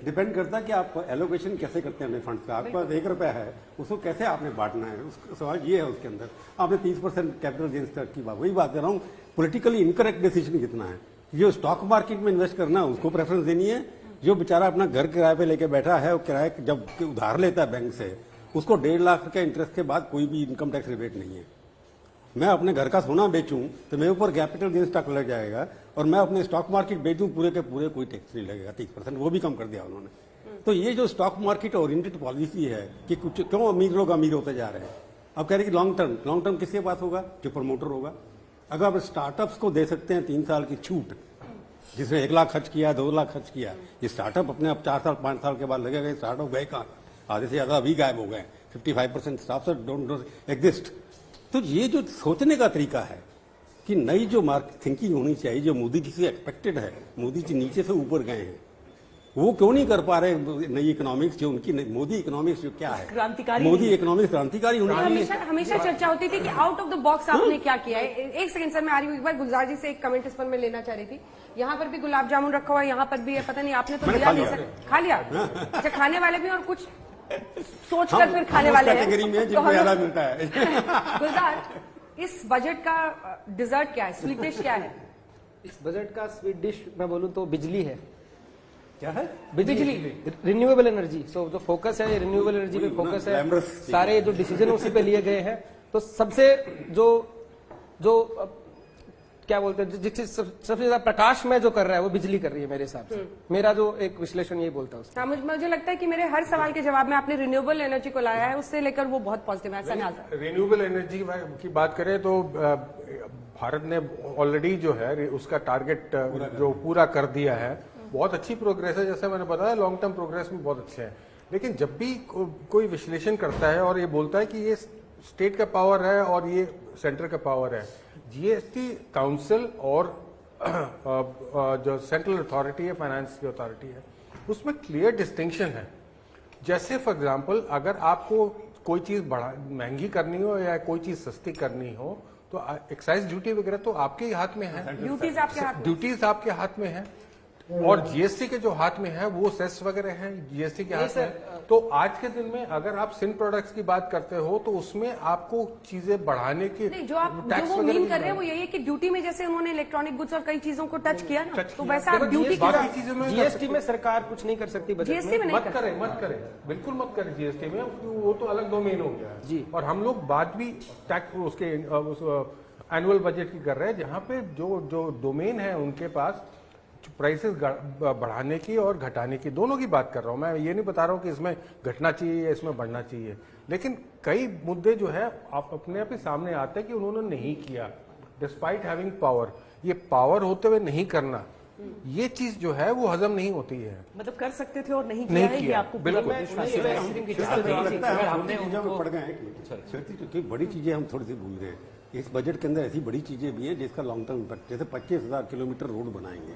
डिपेंड करता है कि आप एलोकेशन कैसे करते हैं अपने फंड का। आपके पास ₹1 है, उसको कैसे आपने बांटना है, सवाल ये है। उसके अंदर आपने 30% कैपिटल गेन्स टैक्स की बात, वही बात कर रहा हूँ, पॉलिटिकली इनकरेक्ट डिसीजन कितना है। जो स्टॉक मार्केट में इन्वेस्ट करना है उसको प्रेफरेंस देनी है, जो बेचारा अपना घर किराए पे लेके बैठा है, वो किराए जब उधार लेता है बैंक से, उसको 1.5 लाख के इंटरेस्ट के बाद कोई भी इनकम टैक्स रिबेट नहीं है। मैं अपने घर का सोना बेचूं तो मेरे ऊपर कैपिटल गेन्स टैक्स लग जाएगा, और मैं अपने स्टॉक मार्केट बेचूं पूरे के पूरे कोई टैक्स नहीं लगेगा, 30%, वो भी कम कर दिया उन्होंने। तो ये जो स्टॉक मार्केट ओरिएंटेड पॉलिसी है कि कुछ क्यों अमीर लोग अमीर होते जा रहे हैं। अब कह रहे कि लॉन्ग टर्म किसके पास होगा? जो प्रमोटर होगा। अगर आप स्टार्टअप्स को दे सकते हैं 3 साल की छूट, जिसने 1 लाख खर्च किया, 2 लाख खर्च किया, ये स्टार्टअप अपने आप 4 साल 5 साल के बाद लगेगा। स्टार्टअप गए कहाँ? आधे से ज्यादा अभी गायब हो गए। 55% स्टाफ डोंट एग्जिस्ट। तो ये जो सोचने का तरीका है कि नई जो मार्केट थिंकिंग होनी चाहिए, जो मोदी जी से एक्सपेक्टेड है, मोदी जी नीचे से ऊपर गए हैं, वो क्यों नहीं कर पा रहे? नई इकोनॉमिक्स जो उनकी मोदी इकोनॉमिक्स जो क्या है, क्रांतिकारी मोदी इकोनॉमिक्स क्रांतिकारी होनी चाहिए। हमेशा चर्चा होती थी कि आउट ऑफ द बॉक्स आपने क्या किया है। एक सेकंड सर, मैं आ रही हूँ, एक बार गुलजार जी से एक कमेंट इस पर मैं लेना चाह रही थी। यहाँ पर भी गुलाब जामुन रखा हुआ है, यहाँ पर भी है, पता नहीं आपने तो दिया नहीं सर, खा लिया। अच्छा, खाने वाले भी और कुछ सोच कर फिर खाने वाले हैं कैटेगरी में जिनको ज्यादा मिलता है। गुलजार, इस बजट का डिजर्ट क्या है, स्वीट डिश क्या है? इस बजट का स्वीट डिश मैं बोलूं तो बिजली है। क्या है? बिजली, रिन्यूएबल एनर्जी। सो जो फोकस है, रिन्यूएबल एनर्जी पे फोकस है, सारे जो डिसीजन उसी पे लिए गए हैं। तो सबसे जो क्या बोलते हैं, जिस सबसे ज्यादा प्रकाश में जो कर रहा है वो बिजली कर रही है मेरे हिसाब से। मेरा जो एक विश्लेषण ये बोलता है। हाँ, मुझे लगता है कि मेरे हर सवाल के जवाब में आपने रिन्यूएबल एनर्जी को लाया है, उससे लेकर वो बहुत पॉजिटिव है। ऐसा नहीं आता। रिन्यूएबल एनर्जी की बात करें तो भारत ने ऑलरेडी जो है उसका टारगेट जो पूरा कर दिया है। बहुत अच्छी प्रोग्रेस है, जैसे मैंने बताया, लॉन्ग टर्म प्रोग्रेस में बहुत अच्छे हैं। लेकिन जब भी कोई विश्लेषण करता है और ये बोलता है कि ये स्टेट का पावर है और ये सेंटर का पावर है, जीएसटी काउंसिल और जो सेंट्रल अथॉरिटी है, फाइनेंस की अथॉरिटी है, उसमें क्लियर डिस्टिंक्शन है। जैसे फॉर एग्जांपल, अगर आपको कोई चीज महंगी करनी हो या कोई चीज सस्ती करनी हो तो एक्साइज ड्यूटी वगैरह तो आपके ही हाथ में है, ड्यूटीज आपके हाथ में, ड्यूटीज आपके हाथ में है। और जीएसटी के जो हाथ में है वो सेस वगैरह है जीएसटी के हाथ में। तो आज के दिन में अगर आप सिन प्रोडक्ट्स की बात करते हो तो उसमें आपको चीजें बढ़ाने की नहीं, जो वो मीन कर रहे हैं वो यही है कि ड्यूटी में जैसे उन्होंने इलेक्ट्रॉनिक गुड्स और कई चीजों को टच किया ना, तो वैसा आप ड्यूटी बाकी चीजों में जीएसटी में सरकार कुछ नहीं कर सकती। जीएसटी में मत करें, बिल्कुल मत करें जीएसटी में, वो तो अलग डोमेन हो गया जी। और हम लोग बात भी टैक्स उसके एनुअल बजट की कर रहे हैं, जहां पे जो डोमेन है उनके पास प्राइसेस बढ़ाने की और घटाने की, दोनों की बात कर रहा हूं। मैं ये नहीं बता रहा हूं कि इसमें घटना चाहिए या इसमें बढ़ना चाहिए, लेकिन कई मुद्दे जो है आप अपने आप ही सामने आते हैं कि उन्होंने नहीं किया डिस्पाइट हैविंग पावर। ये पावर होते हुए नहीं करना, ये चीज जो है वो हजम नहीं होती है। मतलब कर सकते थे और नहीं किया है, ये आपको बिल्कुल पड़ गए हैं। बड़ी चीजें हम थोड़ी सी भूल गए। इस बजट के अंदर ऐसी बड़ी चीजें भी हैं जिसका लॉन्ग टर्म इम्पैक्ट, जैसे 25,000 किलोमीटर रोड बनाएंगे।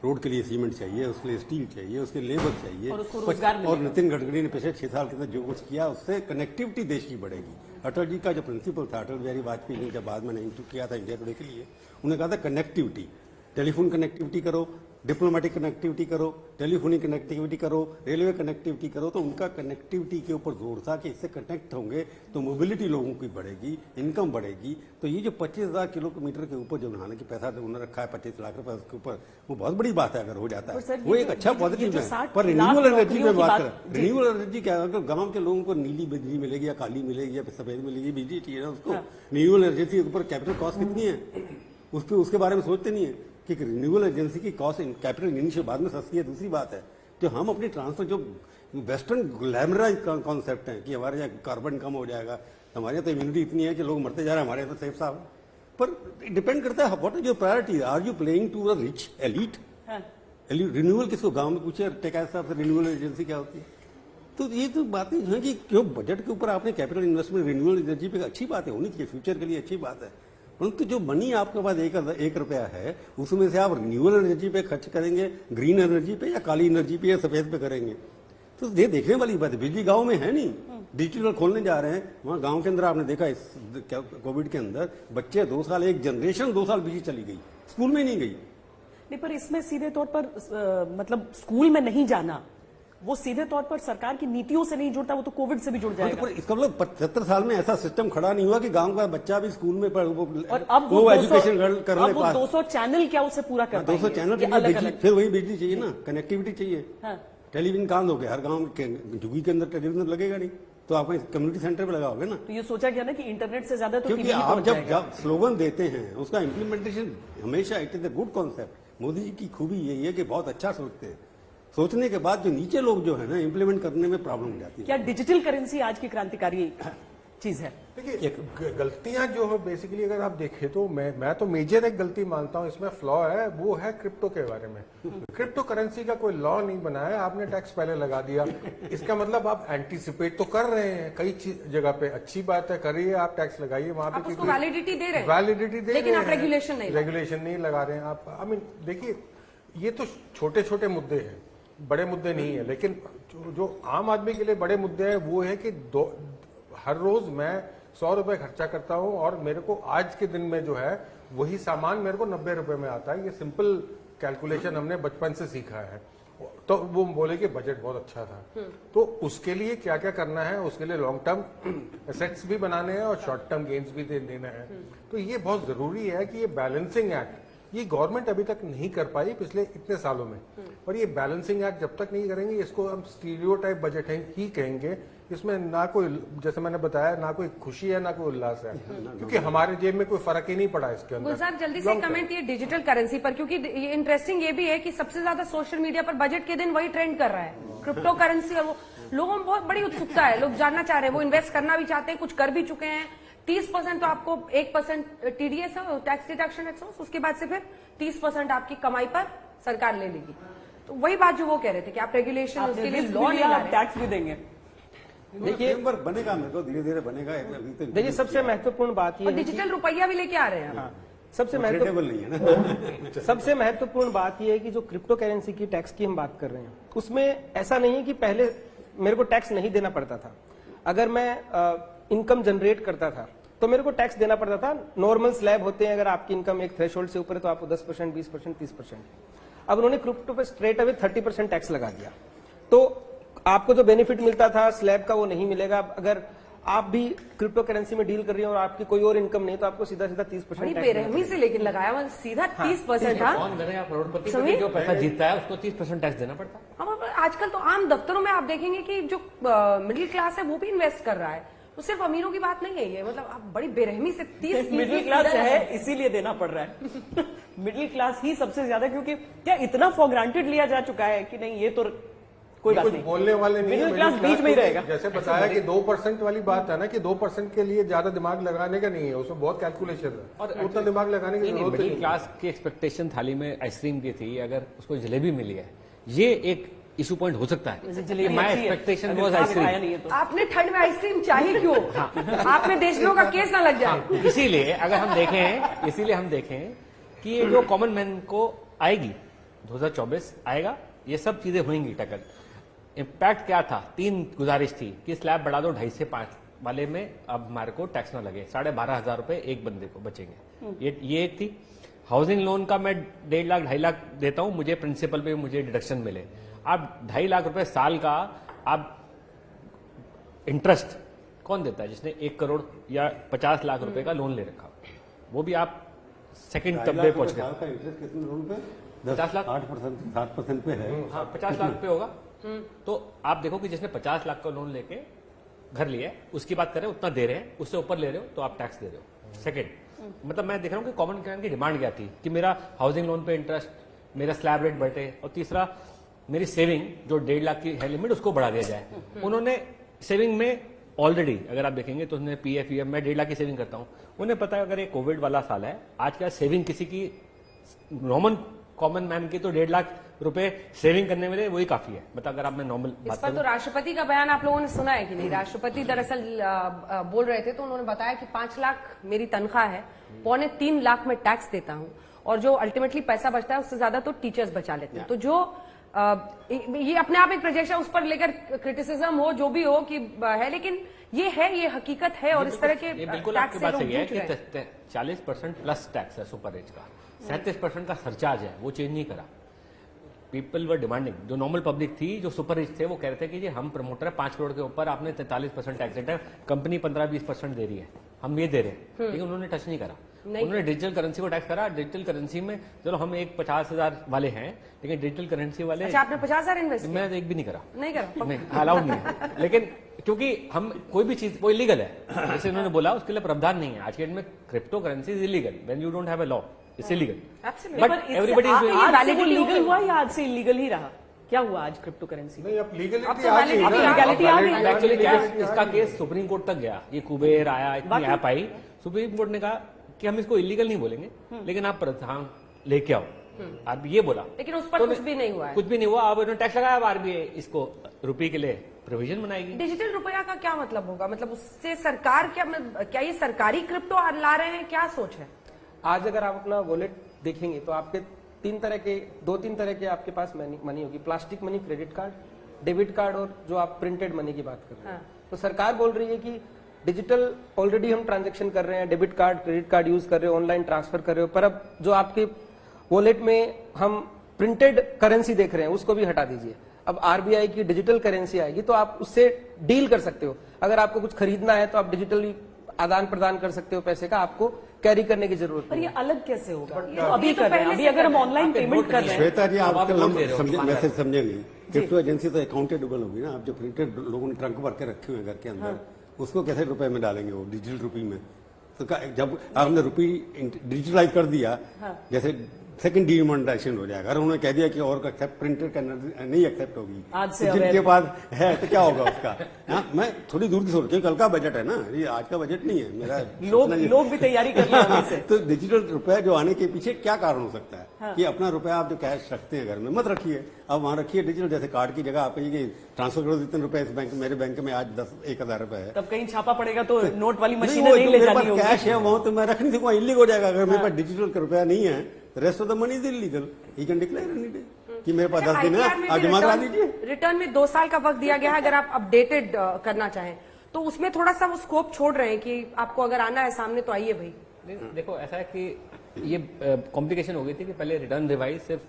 रोड के लिए सीमेंट चाहिए, उसके लिए स्टील चाहिए, उसके लेबर चाहिए, और नितिन गडकरी ने पिछले 6 साल के अंदर जो कुछ किया उससे कनेक्टिविटी देश की बढ़ेगी। अटल जी का जो प्रिंसिपल था, अटल बिहारी वाजपेयी ने जब बाद में इंटू किया था इंडिया टुडे के लिए, उन्होंने कहा था कनेक्टिविटी, टेलीफोन कनेक्टिविटी करो, डिप्लोमेटिक कनेक्टिविटी करो, टेलीफोनिक कनेक्टिविटी करो, रेलवे कनेक्टिविटी करो, तो उनका कनेक्टिविटी के ऊपर जोर था कि इससे कनेक्ट होंगे तो मोबिलिटी लोगों की बढ़ेगी, इनकम बढ़ेगी। तो ये जो 25,000 किलोमीटर के ऊपर जो बनाने की पैसा उन्होंने रखा है 25 लाख रुपए उसके ऊपर, वो बहुत बड़ी बात है अगर हो जाता है, वो एक अच्छा पॉजिटिव है। पर रिन्यूएबल एनर्जी में बात करें, रिन्यूएबल एनर्जी क्या है, गाँव के लोगों को नीली बिजली मिलेगी या काली मिलेगी या सफेद मिलेगी, बिजली चाहिए ना उसको। रिन्यूएबल एनर्जी के ऊपर कैपिटल कॉस्ट कितनी है उसके बारे में सोचते नहीं है कि रिन्यूएबल एजेंसी की कॉस्ट कैपिटल इनिशियल बाद में सस्ती है। दूसरी बात है जो हम अपनी ट्रांसफर जो वेस्टर्न ग्लैमराइज कॉन्सेप्ट है कि हमारे यहाँ कार्बन कम हो जाएगा, हमारे यहाँ तो इम्यूनिटी इतनी है कि लोग मरते जा रहे हैं, हमारे यहाँ तो सेफ साहब। पर डिपेंड करता है what is your priority, are you playing to a rich elite? Renewal किसको गाँव में पूछे टेकायत साहब से रिन्यूअल एजेंसी क्या होती है? तो ये तो बातें जो है कि क्यों बजट के ऊपर आपने कैपिटल इन्वेस्टमेंट रिन्यूएबल एनर्जी पे अच्छी बात है, होनी चाहिए, फ्यूचर के लिए अच्छी बात है। परंतु जो मनी आपके पास 1 रुपया है उसमें से आप रिन्यूएबल एनर्जी पे खर्च करेंगे, ग्रीन एनर्जी पे या काली एनर्जी पे या सफेद पे करेंगे, तो ये देखने वाली बात है। बिजली गांव में है नहीं, डिजिटल खोलने जा रहे हैं वहां गांव के अंदर। आपने देखा इस कोविड के अंदर बच्चे 2 साल, एक जनरेशन 2 साल बिजली चली गई, स्कूल में नहीं गई। नहीं, पर इसमें सीधे तौर पर मतलब स्कूल में नहीं जाना वो सीधे तौर पर सरकार की नीतियों से नहीं जुड़ता, वो तो कोविड से भी जुड़ जाएगा। तो इसका मतलब 75 साल में ऐसा सिस्टम खड़ा नहीं हुआ कि गांव का बच्चा भी स्कूल में और अब वो एजुकेशन कर ले। 200 चैनल क्या उसे पूरा कर 200 चैनल फिर वही बिजली चाहिए ना, कनेक्टिविटी चाहिए। टेलीविजन कहाँ दोगे? हर गाँव के झुग्गी के अंदर टेलीविजन लगेगा नहीं, तो आप कम्युनिटी सेंटर पे लगाओगे ना। तो ये सोचा गया ना कि इंटरनेट से ज्यादा तो क्योंकि आप जब स्लोगन देते हैं उसका इम्प्लीमेंटेशन हमेशा it is a good concept. Modi ji की खूबी यही है कि बहुत अच्छा सोचते हैं, सोचने के बाद जो नीचे लोग जो है ना इम्प्लीमेंट करने में प्रॉब्लम हो जाती है। क्या डिजिटल करेंसी आज की क्रांतिकारी चीज है? देखिए गलतियां जो है बेसिकली अगर आप देखें तो मैं तो मेजर एक गलती मानता हूं इसमें फ्लॉ है, वो है क्रिप्टो के बारे में। क्रिप्टो करेंसी का कोई लॉ नहीं बनाया, आपने टैक्स पहले लगा दिया। इसका मतलब आप एंटीसिपेट तो कर रहे हैं कई जगह पे, अच्छी बात है, करिए, आप टैक्स लगाइए वहां पे, वैलिडिटी दे रहे हैं, वैलिडिटी दे, लेकिन आप रेगुलेशन नहीं लगा रहे हैं आप। आई मीन देखिए ये तो छोटे छोटे मुद्दे हैं, बड़े मुद्दे नहीं है। लेकिन जो आम आदमी के लिए बड़े मुद्दे हैं वो है कि हर रोज मैं 100 रुपए खर्चा करता हूं और मेरे को आज के दिन में जो है वही सामान मेरे को 90 रुपए में आता है। ये सिंपल कैलकुलेशन हमने बचपन से सीखा है। तो वो बोले कि बजट बहुत अच्छा था, तो उसके लिए क्या क्या करना है, उसके लिए लॉन्ग टर्म एसेट्स भी बनाने हैं और शॉर्ट टर्म गेन्स भी देना है। तो ये बहुत जरूरी है कि ये बैलेंसिंग एक्ट ये गवर्नमेंट अभी तक नहीं कर पाई पिछले इतने सालों में। और ये बैलेंसिंग एक्ट जब तक नहीं करेंगे इसको हम स्टीरियोटाइप बजट ही कहेंगे। इसमें ना कोई, जैसे मैंने बताया, ना कोई खुशी है ना कोई उल्लास है, क्योंकि हमारे जेब में कोई फर्क ही नहीं पड़ा इसके अंदर। गुलजार जल्दी से कमेंट ये डिजिटल करेंसी पर, क्योंकि ये इंटरेस्टिंग ये भी है कि सबसे ज्यादा सोशल मीडिया पर बजट के दिन वही ट्रेंड कर रहा है, क्रिप्टो करेंसी। और वो लोगों में बहुत बड़ी उत्सुकता है, लोग जानना चाह रहे हैं, वो इन्वेस्ट करना भी चाहते हैं, कुछ कर भी चुके हैं। 30% तो आपको 1% टीडीएस है, टैक्स डिडक्शन है, उसके बाद से फिर 30% आपकी कमाई पर सरकार ले लेगी। तो वही बात जो वो कह रहे थे कि आप रेगुलेशन उसके लिए लॉ नहीं ला रहे, टैक्स भी देंगे। देखिए बनेगा, मेरे को धीरे धीरे बनेगा। देखिए सबसे महत्वपूर्ण बात ये डिजिटल रुपया भी लेके आ रहे हैं। सबसे महत्वपूर्ण नहीं है ना। सबसे महत्वपूर्ण बात यह है कि जो क्रिप्टो करेंसी की टैक्स की हम बात कर रहे हैं उसमें ऐसा नहीं है कि पहले मेरे को टैक्स नहीं देना पड़ता था। अगर मैं इनकम जनरेट करता था तो मेरे को टैक्स देना पड़ता था। नॉर्मल स्लैब होते हैं, अगर आपकी इनकम एक थ्रेशोल्ड से ऊपर है तो आपको 10%, 20%, 30%। अब उन्होंने क्रिप्टो पे स्ट्रेट अवे 30% टैक्स लगा दिया, तो आपको जो बेनिफिट मिलता था स्लैब का वो नहीं मिलेगा। अगर आप भी क्रिप्टो करेंसी में डील कर रही हैं और आपकी कोई और इनकम नहीं तो आपको सीधा 30% बेरहमी से लेकिन लगाया हुआ सीधा 30%। कौन करे आप करोड़पति को जो पैसा जीतता है उसको 30% टैक्स देना पड़ता है। हम आजकल तो आम दफ्तरों में आप देखेंगे कि जो मिडिल क्लास है वो भी इन्वेस्ट कर रहा है, तो सिर्फ अमीरों की बात नहीं है ये। मतलब आप बड़ी बेरहमी से 30 मिडिल क्लास है इसीलिए देना पड़ रहा है। मिडिल क्लास ही सबसे ज्यादा, क्योंकि क्या इतना फॉर ग्रांटेड लिया जा चुका है कि नहीं ये तो कोई बात नहीं, बोलने वाले नहीं, मिडिल क्लास बीच में ही रहेगा। जैसे बताया कि 2% वाली बात है ना कि 2% के लिए ज्यादा दिमाग लगाने का नहीं है, उसमें बहुत कैलकुलेशन है और उतना दिमाग लगाने की जरूरत नहीं। मिडिल क्लास की एक्सपेक्टेशन थाली में आइसक्रीम की थी, अगर उसको जलेबी मिली है ये एक इशू पॉइंट हो सकता है। My expectation was ice cream. आपने ठंड में आइसक्रीम चाहिए क्यों? आप में देशद्रोह का केस ना लग जाए। इसीलिए अगर हम देखें कि ये जो कॉमन मैन को आएगी 2024 आएगा, ये सब चीजें होंगी टक्कर। इम्पैक्ट क्या था? 3 गुजारिश थी कि स्लैब बढ़ा दो 2.5 से 5 वाले में, अब हमारे को टैक्स ना लगे, 12,500 रुपए एक बंदे को बचेंगे। ये एक थी। हाउसिंग लोन का मैं 1.5 लाख 2.5 लाख देता हूं, मुझे प्रिंसिपल पे मुझे डिडक्शन मिले। आप 2.5 लाख रुपए साल का आप इंटरेस्ट कौन देता है? जिसने 1 करोड़ या 50 लाख रुपए का लोन ले रखा, वो भी आप सेकंड तब पे पहुंच गए। इंटरेस्ट कितने लोन पे? 50 लाख 8% 7% पे है। हाँ, 50 लाख पे होगा। तो आप देखो कि जिसने 50 लाख का लोन लेके घर लिया है, उसकी बात करें उतना दे रहे हैं, उससे ऊपर ले रहे हो तो आप टैक्स दे रहे हो। सेकंड मतलब मैं देख रहा हूं कि कॉमन मैन की डिमांड क्या थी कि मेरा हाउसिंग लोन पे इंटरेस्ट, मेरा स्लैब रेट बढ़े, और तीसरा मेरी सेविंग जो 1.5 लाख की है लिमिट उसको बढ़ा दिया जाए। उन्होंने सेविंग में ऑलरेडी अगर आप देखेंगे तो उन्होंने पीएफ ईएफ मैं 1.5 लाख की सेविंग करता हूं, उन्हें पता है अगर ये कोविड वाला साल है, आज का सेविंग किसी की नॉर्मल कॉमन मैन की तो 1.5 लाख रुपए सेविंग करने में वही काफी है। मतलब अगर आप मैं नॉर्मल इस बात पर तो राष्ट्रपति का बयान आप लोगों ने सुना है कि नहीं? राष्ट्रपति दरअसल बोल रहे थे तो उन्होंने बताया कि 5 लाख मेरी तनख्वाह है, 2.25 लाख में टैक्स देता हूं, और जो अल्टीमेटली पैसा बचता है उससे ज्यादा तो टीचर्स बचा लेते हैं। तो जो ये अपने आप एक प्रोजेक्ट है, उस पर लेकर क्रिटिसिज्म हो जो भी हो कि है, लेकिन ये है, ये हकीकत है। और इस तरह के ये बिल्कुल टैक्स आपकी से बात लोग सही है जूझ रहे हैं। कि 40% प्लस टैक्स है सुपर रिच का, 37% का सरचार्ज है, वो चेंज नहीं करा। पीपल वर डिमांडिंग, जो नॉर्मल पब्लिक थी, जो सुपर रिच थे, वो कह रहे थे कि जी हम प्रमोटर है, 5 करोड़ के ऊपर आपने 43% टैक्स रेट है, कंपनी 15-20% दे रही है, हम ये दे रहे हैं, लेकिन उन्होंने टच नहीं करा। उन्होंने डिजिटल करेंसी को टैक्स करा। डिजिटल करेंसी में चलो हम एक 50,000 वाले हैं, लेकिन डिजिटल करेंसी वाले अच्छा, आपने 50,000 इन्वेस्ट किया? मैं एक भी नहीं करा, नहीं करा, नहीं अलाउड नहीं है। लेकिन क्योंकि हम कोई भी चीज वो इलीगल है, जैसे उन्होंने बोला उसके लिए प्रावधान नहीं है। आज के डेट में crypto currency is illegal when you don't have a law, it's illegal. Absolutely. Everybody आज से वो validity हो लीगल गई। हुआ या आज से इलीगल ही रहा? क्या हुआ आज क्रिप्टो करेंसी? नहीं, अब अब लीगलिटी तो आ गई validity ना। legality आ गई। एक्चुअली क्या इसका केस सुप्रीम कोर्ट तक गया, ये कुबेर आया, इतनी ऐप आई, सुप्रीम कोर्ट ने कहा कि हम इसको इलीगल नहीं बोलेंगे, लेकिन आप प्रावधान लेके आओ। आप ये बोला, लेकिन उस पर तो कुछ भी नहीं हुआ है। कुछ भी नहीं हुआ। अब उन्होंने टैक्स लगाया, अब आरबीआई इसको रुपये के लिए प्रोविजन बनाएगी। डिजिटल रुपया का क्या मतलब होगा? मतलब उससे सरकार क्या ये सरकारी क्रिप्टो ला रहे हैं? क्या सोच है? आज अगर आप अपना वॉलेट देखेंगे तो आपके 2-3 तरह के आपके पास मनी होगी। Plastic money, credit card, debit card, और जो आप प्रिंटेड मनी की बात कर रहे हैं। तो सरकार बोल रही है कि डिजिटल ऑलरेडी हम ट्रांजैक्शन कर रहे हैं, debit card, credit card use कर रहे हो, ऑनलाइन ट्रांसफर कर रहे हो, पर अब जो आपके वॉलेट में हम प्रिंटेड करेंसी देख रहे हैं उसको भी हटा दीजिए। अब आरबीआई की डिजिटल करेंसी आएगी तो आप उससे डील कर सकते हो। अगर आपको कुछ खरीदना है तो आप डिजिटली आदान प्रदान कर सकते हो पैसे का, आपको कैरी करने की जरूरत पर नहीं ये है। अलग कैसे होगा? ये तो अभी तो कर रहे हैं, पहले अभी से अगर हम कर रहे हैं। ऑनलाइन पेमेंट कर रहे हैं। श्वेता जी, आप आपका बोल दे रहे हो, मैसेज समझेंगे। क्रिप्टो एजेंसी तो अकाउंटेबल होगी ना। आप जो प्रिंटेड लोगों ने ट्रंक भर के रखे हुए हैं घर के अंदर, उसको कैसे रुपए में डालेंगे वो डिजिटल रुपी में? तो जब आपने रुपी डिजिटलाइज कर दिया, जैसे सेकंड डिमोनेटाइजेशन हो जाएगा। अगर उन्होंने कह दिया कि और एक्सेप्ट प्रिंटेड नहीं एक्सेप्ट होगी, आज से तो जिनके अवैध। पास है तो क्या होगा उसका? हाँ, मैं थोड़ी दूर की सोच, क्योंकि कल का बजट है ना, ये आज का बजट नहीं है मेरा। लोग भी तैयारी कर रहे हैं से। तो डिजिटल रुपया जो आने के पीछे क्या कारण हो सकता है? कि अपना रुपया आप जो कैश रखते हैं घर में मत रखिए, अब वहां रखिए डिजिटल। जैसे कार्ड की जगह आप कहिए ट्रांसफर करो इतने रुपए इस बैंक, मेरे बैंक में आज 1,000 रुपए है, तब कहीं छापा पड़ेगा तो नोट वाली नहीं, मशीनें वो नहीं जो ले मेरे जानी पास होगी। कैश है वहां तो मैं रख नहीं सकूंगा, इलीगल हो जाएगा। अगर मेरे पास डिजिटल का रुपया नहीं है, rest of the money is illegal, he can declare any day कि मेरे पास 10 दिन है, आप जमा करा दीजिए। रिटर्न में 2 साल का वक्त दिया गया है अगर आप अपडेटेड करना चाहें, तो उसमें थोड़ा सा वो स्कोप छोड़ रहे हैं कि आपको अगर आना है सामने तो आइए भाई। देखो ऐसा है कि ये कॉम्प्लिकेशन हो गई थी कि पहले रिटर्न रिवाइज सिर्फ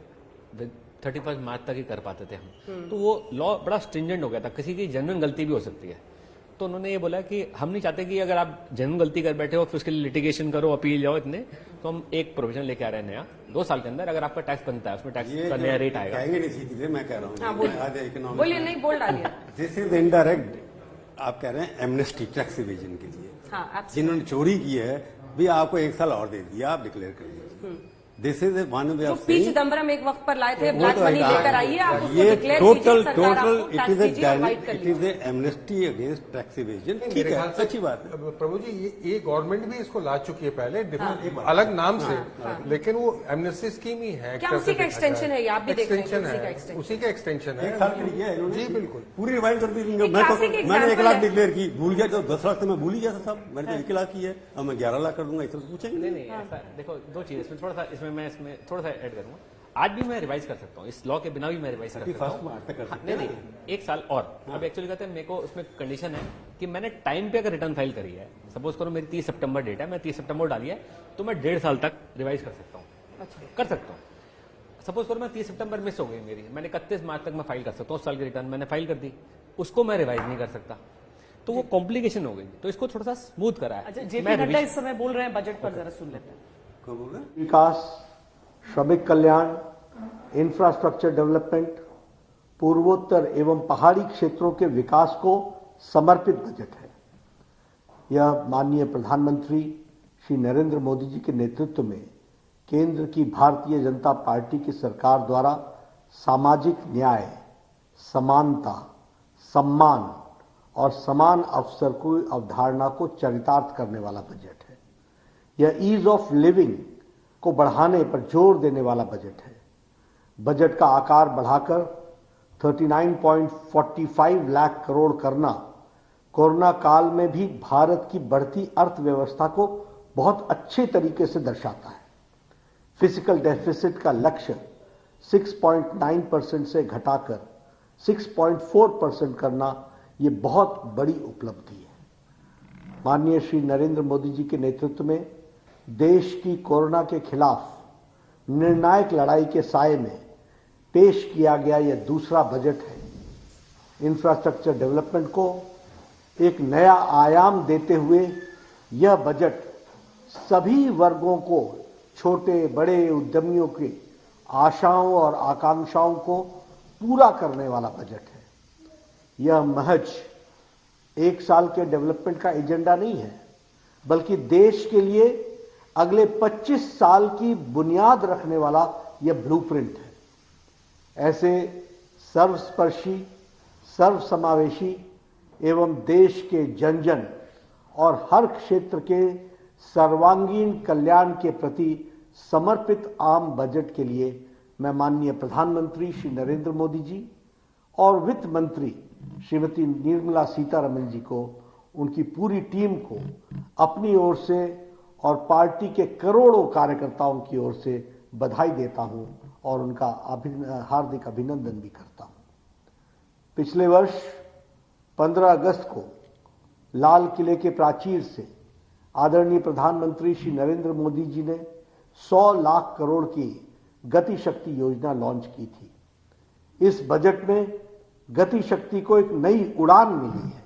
31 मार्च तक ही कर पाते थे हम, तो वो लॉ बड़ा स्ट्रिंजेंट हो गया था, किसी की जेन्युइन गलती भी हो सकती है। तो उन्होंने ये बोला कि हम नहीं चाहते कि अगर आप जेन्युइन गलती कर बैठे हो फिर उसके लिए लिटिगेशन करो, अपील जाओ इतने, तो हम एक प्रोविजन लेके आ रहे हैं नया, 2 साल के अंदर अगर आपका टैक्स बनता है उसमें टैक्स का नया रेट आएगा। कहेंगे नहीं सीधी, मैं कह रहा हाँ, हूँ बोलिए। बोलिए, नहीं बोल डालिए। दिस इज इनडायरेक्ट, आप कह रहे हैं एमनेस्टी, टैक्स इवेजन के लिए। हाँ, absolutely। जिन्होंने चोरी की है भी आपको 1 साल और दे दिया, आप डिक्लेयर कर लीजिए। दिस इज वन वे जो ऑफ पी सेइंग चिदम्बरम एक वक्त पर लाए थे, वो ब्लैक तो मनी है, लेकर आइए, आप उसको ये डिक्लेयर टोटल कीजिए, सरकार आपको इट टैक्स इज दीजिए और वाइट कर इट लीजिए। Is a amnesty against tax evasion. ठीक मेरे है, ख्याल से अच्छी बात है। प्रभु जी, ये गवर्नमेंट भी इसको ला चुकी है पहले, डिफरेंट अलग नाम से, लेकिन वो एमनेस्टी स्कीम ही है। क्या उसी का एक्सटेंशन है? ये आप भी देख रहे हैं एक्सटेंशन उसी का है, एक्सटेंशन। उसी का एक्सटेंशन है। 1 साल के लिए है इन्होंने। जी बिल्कुल। पूरी रिवाइज कर दी। एक classic मैंने example 1 लाख है। डिक्लेयर की, भूल गया तो 10 लाख तो मैं भूल ही गया था साहब। मैंने तो 1 लाख की है, अब मैं 11 लाख कर दूंगा, इससे पूछेंगे नहीं नहीं ऐसा देखो, 2 चीज इसमें थोड़ा सा, मैं थोड़ा सा ऐड करूंगा। आज भी मैं रिवाइज कर सकता हूँ, इस लॉ के बिना भी मैं रिवाइज कर सकता फर्स्ट हूँ। मार्च तक कर हाँ, सकते नहीं हैं। नहीं 1 साल और। अब एक्चुअली कहते हैं मेरे को उसमें कंडीशन है कि मैंने टाइम पे अगर रिटर्न फाइल करी है, सपोज करो मेरी 30 सितंबर डेट है, मैं 30 सितंबर डाली है, तो मैं 1.5 साल तक रिवाइज कर सकता हूँ। कर सकता हूँ। सपोज करो मैं 30 सितंबर मिस हो गई मेरी, मैंने 31 मार्च तक मैं फाइल कर सकता हूँ, उस साल की रिटर्न मैंने फाइल कर दी, उसको मैं रिवाइज नहीं कर सकता, तो वो कॉम्प्लिकेशन हो गई। तो इसको थोड़ा सा स्मूथ करा है। अच्छा, जेपी नड्डा इस समय बोल रहे हैं बजट पर, जरा सुन लेते हैं। कब होगा? विकास, श्रमिक कल्याण, इंफ्रास्ट्रक्चर डेवलपमेंट, पूर्वोत्तर एवं पहाड़ी क्षेत्रों के विकास को समर्पित बजट है। यह माननीय प्रधानमंत्री श्री नरेंद्र मोदी जी के नेतृत्व में केंद्र की भारतीय जनता पार्टी की सरकार द्वारा सामाजिक न्याय, समानता, सम्मान और समान अवसर की अवधारणा को चरितार्थ करने वाला बजट है। यह ईज ऑफ लिविंग को बढ़ाने पर जोर देने वाला बजट है। बजट का आकार बढ़ाकर 39.45 लाख करोड़ करना कोरोना काल में भी भारत की बढ़ती अर्थव्यवस्था को बहुत अच्छे तरीके से दर्शाता है। फिजिकल डेफिसिट का लक्ष्य 6.9% से घटाकर 6.4% करना ये बहुत बड़ी उपलब्धि है। माननीय श्री नरेंद्र मोदी जी के नेतृत्व में देश की कोरोना के खिलाफ निर्णायक लड़ाई के साये में पेश किया गया यह दूसरा बजट है। इंफ्रास्ट्रक्चर डेवलपमेंट को एक नया आयाम देते हुए यह बजट सभी वर्गों को, छोटे बड़े उद्यमियों की आशाओं और आकांक्षाओं को पूरा करने वाला बजट है। यह महज एक साल के डेवलपमेंट का एजेंडा नहीं है, बल्कि देश के लिए अगले 25 साल की बुनियाद रखने वाला यह ब्लूप्रिंट है। ऐसे सर्वस्पर्शी, सर्वसमावेशी एवं देश के जन जन और हर क्षेत्र के सर्वांगीण कल्याण के प्रति समर्पित आम बजट के लिए मैं माननीय प्रधानमंत्री श्री नरेंद्र मोदी जी और वित्त मंत्री श्रीमती निर्मला सीतारमण जी को, उनकी पूरी टीम को अपनी ओर से और पार्टी के करोड़ों कार्यकर्ताओं की ओर से बधाई देता हूं और उनका हार्दिक अभिनंदन भी करता हूं। पिछले वर्ष 15 अगस्त को लाल किले के प्राचीर से आदरणीय प्रधानमंत्री श्री नरेंद्र मोदी जी ने 100 लाख करोड़ की गति शक्ति योजना लॉन्च की थी। इस बजट में गति शक्ति को एक नई उड़ान मिली है।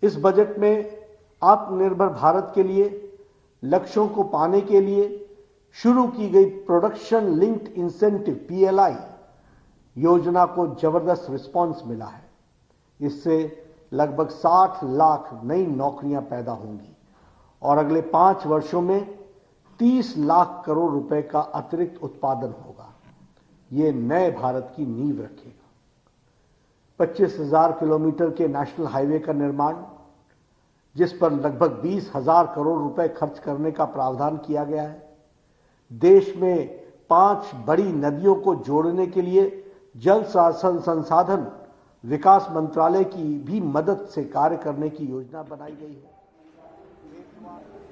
इस बजट में आत्मनिर्भर भारत के लिए लक्ष्यों को पाने के लिए शुरू की गई प्रोडक्शन लिंक्ड इंसेंटिव PLI योजना को जबरदस्त रिस्पांस मिला है। इससे लगभग 60 लाख नई नौकरियां पैदा होंगी और अगले 5 वर्षों में 30 लाख करोड़ रुपए का अतिरिक्त उत्पादन होगा। ये नए भारत की नींव रखेगा। 25,000 किलोमीटर के नेशनल हाईवे का निर्माण, जिस पर लगभग 20,000 करोड़ रुपए खर्च करने का प्रावधान किया गया है। देश में 5 बड़ी नदियों को जोड़ने के लिए जल संसाधन विकास मंत्रालय की भी मदद से कार्य करने की योजना बनाई गई है।